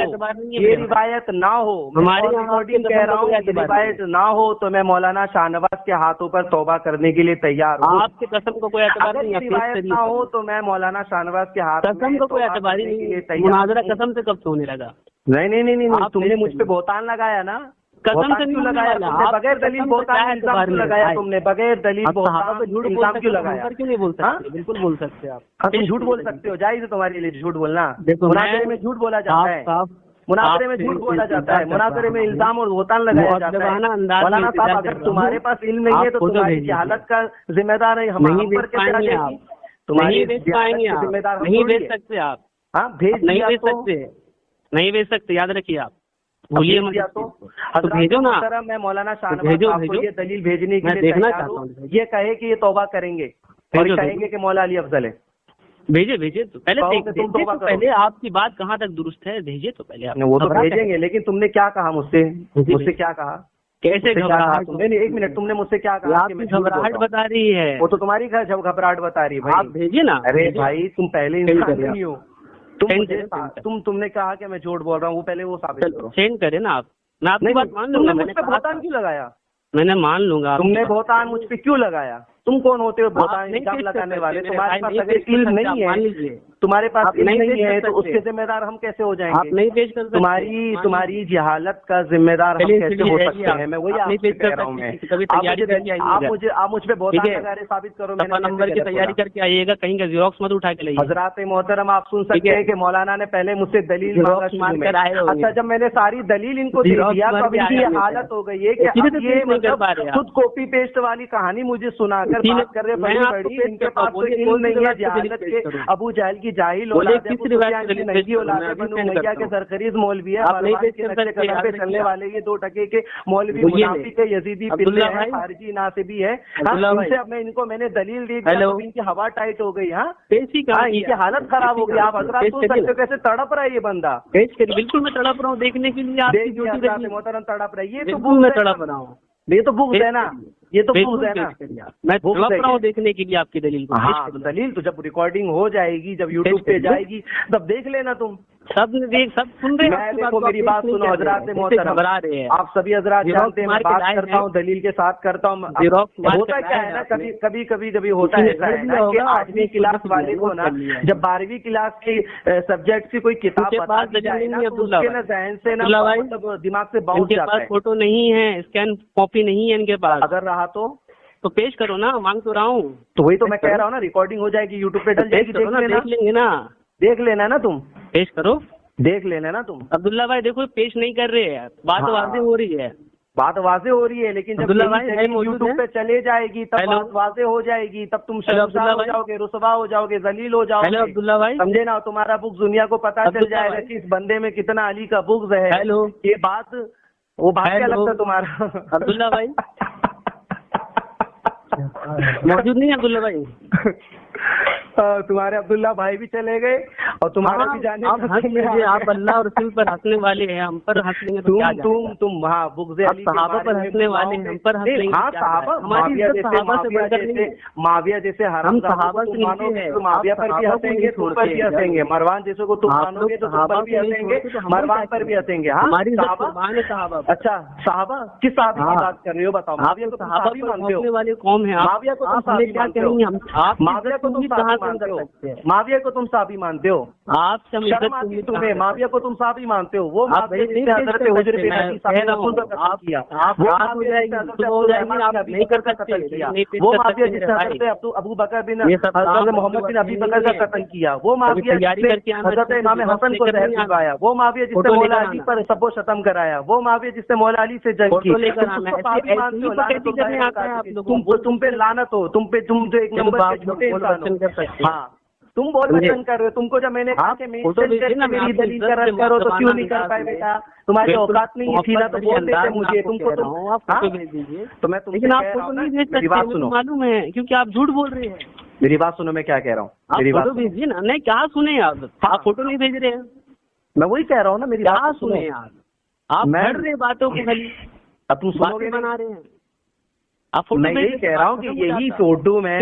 یہ روایت نہ ہو, ہماری ریکارڈنگ کہہ رہا ہوں, یہ روایت نہ ہو تو میں مولانا شاہنواز کے ہاتھوں پر توبہ کرنے کے لیے تیار ہوں. آپ کی قسم کو کوئی اعتبار نہیں. روایت نہ ہو تو میں مولانا شاہنواز کے ہاتھ قسم کو کوئی اعتبار نہیں. مناظرہ قسم سے کب ہونے لگا؟ نہیں, تم نے مجھ پہ بہتان لگایا نا. قسم سے کیوں لگایا تم نے؟ بغیر دلیل بہتان الزام کیوں لگایا تم نے؟ بغیر دلیل بہتان الزام کیوں لگایا؟ کیوں نہیں بول سکتے؟ بالکل بول سکتے آپ. تم جھوٹ بول سکتے ہو, جائز ہے تمہارے لیے جھوٹ بولنا. مناظرے میں جھوٹ بولا جاتا ہے, مناظرے میں جھوٹ بولا جاتا ہے, مناظرے میں الزام اور بہتان لگایا جاتا ہے. مولانا صاحب اگر تمہارے پاس علم نہیں ہے تو تمہاری جہالت کا ذمہ دار ہے ہم پر کیسے آ جائے گی؟ تمہاری جہالت کا ذمہ دار ہم نہیں بھیج سکتے آپ. ہاں بھیج نہیں بھیج سکتے, نہیں بھیج سکتے, یاد رکھیے آپ. بولیے تو بھیجو نا. میں مولانا شاہنواز صاحب کو یہ دلیل بھیجنے کے لیے تیار ہوں, یہ کہے کہ یہ توبہ کریں گے اور کہیں گے کہ مولا علی افضل ہے. بھیجے تو پہلے آپ کی بات کہاں تک درست ہے, بھیجے تو پہلے آپ. وہ تو بھیجیں گے, لیکن تم نے کیا کہا مجھ سے کیا کہا, کیسے گھبراہٹ؟ ایک منٹ, تم نے مجھ سے کیا کہا؟ گھبراہٹ بتا رہی ہے. وہ تو تمہاری گھبراہٹ بتا رہی ہے. آپ بھیجیے نا. ارے بھائی تم پہلے نہیں ہو, تم نے کہا کہ میں جھوٹ بول رہا ہوں, وہ پہلے وہ ثابت کرو. سینڈ کرے نا آپ, میں آپ کی بات مان لوں گا. میں نے بہتان کیوں لگایا؟ میں نے مان لوں گا. تم نے بہتان مجھ پہ کیوں لگایا؟ تم کون ہوتے ہو بہتان الزام لگانے والے؟ تمہارے پاس اگر علم نہیں ہے, تمہارے پاس علم نہیں ہے تو اس کے ذمہ دار ہم کیسے ہو جائیں گے؟ تمہاری جہالت کا ذمہ دار ہم کیسے ہو سکتے ہیں؟ میں وہی آپ سے کہہ رہا ہوں. آپ مجھ پہ بہتان لگا رہے, ثابت کرو. نمبر کی تیاری کر کے آئیے گا, کہیں کا زیروکس مت اٹھا کے لائیے. حضرات محترم آپ سن سکتے ہیں کہ مولانا نے پہلے مجھ سے دلیل اچھا جب میں نے ساری دلیل ان کو دے دیا تو اب ان کی یہ حالت ہو گئی ہے کہ یہ خود کاپی پیسٹ والی کہانی مجھے سنا کر بات کر رہے. بڑی ان کے پاس کوئی علم نہیں ہے جہالت کے, ابو جہل کی جاہل اولاد کے سرخریز مولوی ہے, چلنے والے یہ 2 ٹکے کے مولوی منافق ہے, یزیدی پلے ہے, خارجی ناصبی ہے. ان سے اب ان کو میں نے دلیل دی, ان کی ہوا ٹائٹ ہو گئی. ہاں ان کی حالت خراب ہو گئی. آپ حضرات سن سکتے ہو کیسے تڑپ رہا ہے یہ بندہ. بالکل میں تڑپ رہا ہوں دیکھنے کے لیے. محترم تڑپ رہا ہے, یہ تو میں تڑپ رہا ہوں. یہ تو بغض ہے نا, یہ تو بغض ہے نا. میں تڑپ رہا ہوں دیکھنے کے لیے آپ کی دلیل کو. ہاں دلیل تو جب ریکارڈنگ ہو جائے گی, جب یوٹیوب پہ جائے گی تب دیکھ لینا تم. سب سن رہے میں دیکھو میری بات سنو حضرات محترم، گھبرا رہے ہیں آپ سبھی حضرات جانتے ہیں میں بات کرتا ہوں دلیل کے ساتھ کرتا ہوں. ہوتا کیا ہے نا کبھی ہوتا ہے کہ 8ویں کلاس والے کو نا جب 12ویں کلاس کی سبجیکٹ کی کوئی کتاب بتا دی جائے نا تو اس کے نا ذہن سے نا دماغ سے باؤنس جاتا ہے. فوٹو نہیں ہے، اسکین کاپی نہیں ہے ان کے پاس. اگر رہا تو پیش کرو نا، مانگ تو رہا ہوں. تو وہی تو میں کہہ رہا ہوں نا، ریکارڈنگ ہو جائے گی یوٹیوب پہ ڈل جائے گی، دیکھ لیں گے نا. دیکھ لینا نا تم، پیش کرو، دیکھ لینا نا تم. عبداللہ بھائی دیکھو پیش نہیں کر رہے ہیں، بات واضح ہو رہی ہے. بات واضح ہو رہی ہے لیکن جب یوٹیوب پہ چلے جائے گی تب بات واضح ہو جائے گی، تب تم شرمسار ہو جاؤ گے، رسوا ہو جاؤ گے، ذلیل ہو جاؤ گے. عبداللہ بھائی سمجھے نا، تمہارا بغض دنیا کو پتا چل جائے گا کہ اس بندے میں کتنا علی کا بغض ہے. یہ بات وہ بات کیا لگتا ہے تمہارا؟ عبداللہ بھائی موجود نہیں عبداللہ بھائی. تمہارے عبداللہ بھائی بھی چلے گئے اور تمہارا بھی جانے. آپ اللہ اور رسول پر ہنسنے والے ہیں، ہم پر ہنس لیں گے. تم ہاں بغض علی صحابہ پر ہنسنے والے ہیں، ہم پر ہنس لیں گے. ہاں صحابہ، معاویہ جیسے ہم صحابہ سے معاویہ پر بھی ہنسیں گے، تم پر بھی ہنسیں گے. مروان جیسے کو تم مانو گے تو تم پر بھی ہنسیں گے، مروان پر بھی ہنسیں گے. ہماری صحابہ. اچھا صحابہ کس صحابی کی بات کر رہے ہو بتاؤ؟ معاویہ کو صحابہ بھی مانتے ہو؟ والے قوم ہیں. معاویہ کو تم صحابی مانتے ہو؟ معاویہ کو تم صحابی مانتے ہو؟ معاویہ کو تم صحابی مانتے ہو؟ آپ شرم آتی ہے تمہیں؟ معاویہ کو تم صحابی مانتے ہو؟ وہ معاویہ جس نے حضرت حجر بن ابی طالب رسول کا قتل کیا، وہ معاویہ جس نے حضرت ابو بکر کا قتل کیا، وہ معاویہ جس نے حضرت ابو بکر بن حضرت محمد بن ابی بکر کا قتل کیا، وہ معاویہ جس نے حضرت امام حسن کو زہر پھلوایا، وہ معاویہ جس نے مولا علی پر سب و شتم کرایا، وہ معاویہ جس نے مولا علی سے جنگ کی. تم پہ لعنت ہو، تم جو ایک نمبر کے جھوٹے انسان ہو. ہاں تم بہت پسند کر رہے ہو. تم کو جب میں نے کہا کہ میری دلیل کا رد کرو تو کیوں نہیں کر پائے بیٹا؟ تمہاری اوقات نہیں تھی نا تو بول دیتے مجھے. تم کو تو میں تم سے کہہ رہا ہوں، میری بات سنو. معلوم ہے کیونکہ آپ جھوٹ بول رہے ہیں. میری بات سنو، میں کیا کہہ رہا ہوں، میری بات بھیجیے نا. نہیں کیا سنیں آپ فوٹو نہیں بھیج رہے ہیں. میں وہی کہہ رہا ہوں نا، میری بات سنیں آپ بڑھ رہے باتوں کو خالی. اب تم سنو گے بنا رہے ہیں. میں یہی کہہ رہا ہوں کہ یہی فوٹو میں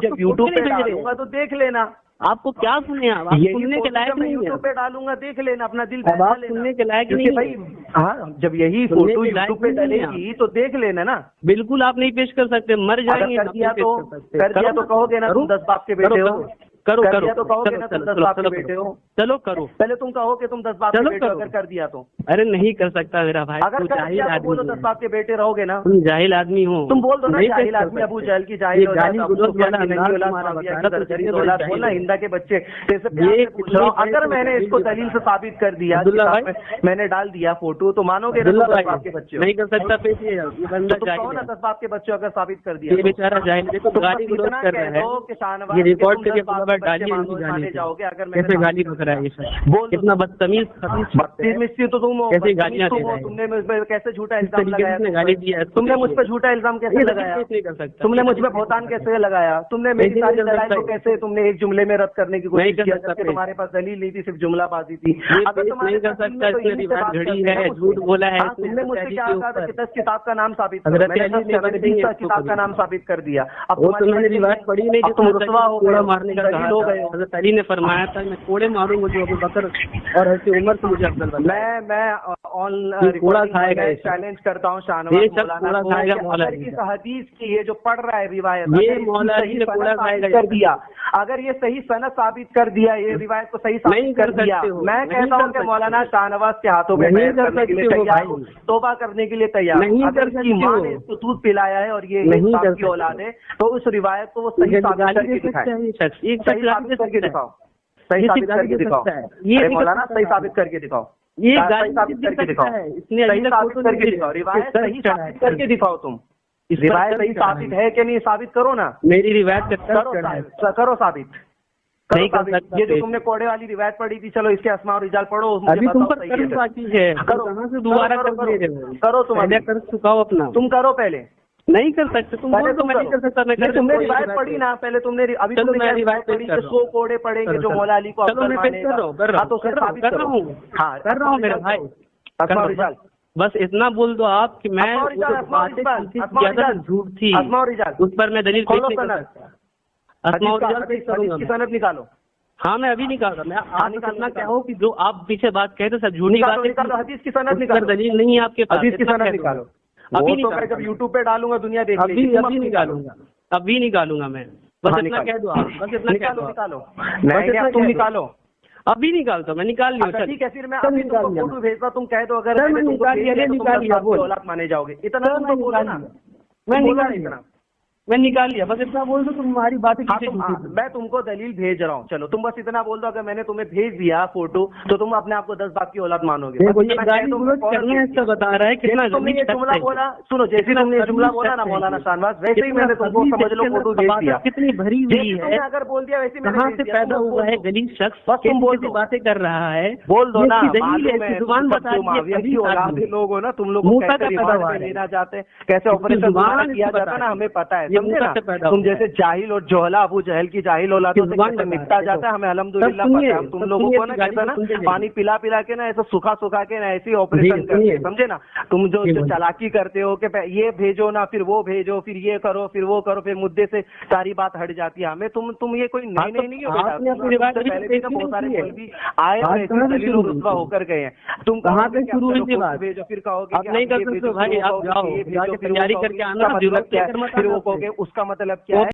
جب یوٹیوب پہ ڈالوں گا تو دیکھ لینا. آپ کو کیا سنیں؟ آپ سننے کے لائق نہیں ہے. یوٹیوب پہ ڈالوں گا دیکھ لینا، اپنا دل سننے کے لائق نہیں بھائی. ہاں جب یہی فوٹو یوٹیوب پہ ڈلے گی تو دیکھ لینا نا. بالکل آپ نہیں پیش کر سکتے، مر جائیں گے. کر دیا تو کہو گے نا تم 10 باپ کے بیٹے ہو. کرو تو کہو گے نا تم 10 باپ کے بیٹے ہو. چلو کرو. پہلے تم کہو کہ تم 10 باپ کے بیٹے اگر کر دیا تو. ارے نہیں کر سکتا میرا بھائی. اگر کر دیا تو بولو 10 باپ کے بیٹے رہو گے نا. تم جاہل آدمی ہو. تم بول دو نا جاہل آدمی، ابو جہل کی جاہل بولنا ہندا کے بچے. اگر میں نے اس کو دلیل سے ثابت کر دیا، میں نے ڈال دیا فوٹو، تو مانو گے 10 باپ کے بچے نہیں کر سکتا. 10 باپ کے بچوں اگر ثابت کر دیا بیچارہ جاہل. دیکھو گالی گلوچ کر رہا ہے، یہ ریکارڈ کر کے ڈالیے جاؤ گے. اگر کیسے گالی بک رہا ہے یہ کتنا بدتمیز تو تم کیسے گالیاں دے رہا ہے. تم نے مجھ پہ کیسے جھوٹا الزام لگایا؟ گالی دیا تم نے مجھ پہ جھوٹا الزام کیسے لگایا؟ تم نے مجھ پہ بہتان کیسے لگایا؟ تم نے میری ساری دلائل کو کیسے تم نے ایک جملے میں رد کرنے کی کوشش کی؟ تمہارے پاس دلیل نہیں تھی، صرف جملہ بازی تھی. جھوٹ بولا ہے. تم نے مجھ سے کیا کہا تھا کہ 10 کتاب کا نام ثابت کر دیا، میں نے 20 کتاب کا نام ثابت کر دیا. اب تمہاری روایت پڑھی نہیں، تم رسوا ہو گئے، مارنے کا دلیل ہو گئے. حضرت علی نے فرمایا تھا میں کوڑے ماروں گا جو ابو بکر اور حضرت عمر سے مجھے افضل بنایا. میں چیلنج کرتا ہوں شاہنواز مولانا، اس حدیث کی یہ جو پڑھ رہا ہے روایت، یہ مولانا نے کوڑا کھائے گا کر دیا. اگر یہ صحیح سند ثابت کر دیا، یہ روایت کو صحیح ثابت کر دیا، میں کہتا ہوں کہ مولانا شاہنواز کے ہاتھوں میں توبہ کرنے کے لیے تیار. اگر اس کی ماں نے اس کو دودھ پلایا ہے اور یہ کی اولاد ہے تو اس روایت کو وہ صحیح ثابت کر کے دکھائے. صحیح ثابت کر کے دکھاؤ، صحیح ثابت کر کے دکھاؤ. یہ مولانا صحیح ثابت کر کے دکھاؤ، یہ ثابت کر کے دکھاؤ، صحیح ثابت کر کے دکھاؤ. روایت صحیح ثابت کر کے دکھاؤ. تم روایت صحیح ثابت ہے کہ نہیں ثابت کرو نا. میری روایت کرو ثابت. یہ جو تم نے کوڑے والی روایت پڑھی تھی، چلو اس کے اسماء اور رجال پڑھو. کرو تم کرو پہلے. نہیں کر سکتے تم. نہیں کر سکتا. تم نے روایت پڑھی نا پہلے. تم نے ابھی تم نے روایت پڑھی کہ 100 کوڑے پڑیں گے جو مولا علی کو افضل مانے گا. تو کر رہا ہوں میرا بھائی. اسماء اور رجال بس اتنا بول دو آپ کہ میں جھوٹ تھی اس پر میں دلیل پیش نہیں کر سکتا. سند نکالو. ہاں میں ابھی نکال رہا ہوں. میں آپ اتنا کیا ہوں کہ جو آپ پیچھے بات کہتے ہیں سب جھوٹی بات نکالو, حدیث کی سند نکالو, دلیل نہیں ہے آپ کے پاس. حدیث کی سند نکالو. ابھی وہ تو میں جب یوٹیوب پہ ڈالوں گا دنیا دیکھ لے گی. ابھی نکالوں گا, ابھی نکالوں گا میں. بس اتنا کہہ دو آپ, بس اتنا نکالو نکالو. نہیں تم نکالو. ابھی نکالتا میں, نکال لیا. ٹھیک ہے, پھر میں ابھی تم کو فوٹو بھیجتا, تم کہہ دو اگر اولاد مانے جاؤ گے. اتنا تم کو بولو نا, میں نکال لیا, میں نکال لیا. بس اتنا بول دو, تمہاری باتیں میں تم کو دلیل بھیج رہا ہوں. چلو تم بس اتنا بول دو, اگر میں نے تمہیں بھیج دیا فوٹو تو تم اپنے آپ کو 10 باپ کی اولاد مانو گے. بتا رہا ہے کتنا تم نے یہ جملہ بولا, سنو, جیسے تم نے یہ جملہ بولا نا مولانا شاہنواز, ویسے ہی میں نے تم کو سمجھ لو فوٹو بھیج دیا. کتنی بھری ہوئی ہے, اگر بول دیا ویسے کہاں سے پیدا ہوا ہے غلیظ شخص, بس تم بول دو, باتیں کر رہا ہے. بول دو نا. زبان بتا لوگ ہو نا تم لوگ لینا چاہتے ہیں, کیسے آپریشن کیا جاتا ہے نا, ہمیں پتا ہے. سمجھے نا, تم جیسے جاہل اور جوہلا ابو جہل کی جاہل اولادوں سے مٹتا جاتا ہے, ہمیں الحمدللہ پتا ہے. ہم تم لوگوں کو نا کہتا نا پانی پلا پلا کے نا ایسا سکھا کے نا ایسی آپریشن کرتے ہیں, سمجھے نا. تم جو چالاکی کرتے ہو کہ یہ بھیجو نا, پھر وہ بھیجو, پھر یہ کرو, پھر وہ کرو, پھر مدے سے ساری بات ہٹ جاتی ہے. ہمیں تم یہ کوئی نئی نہیں ہو بیٹا, پہلے بھی بہت سارے کوئی بھی آئے اور ایسی دلیل و رتبہ ہو کر گئے ہیں. تم کہاں پہ شروع ہوئی بات بھیجو, پھر کہو گے نہیں کر سکتے بھائی, آپ جاؤ تیاری کر کے آنا, پھر وہ کہو گے اس کا مطلب کیا ہے.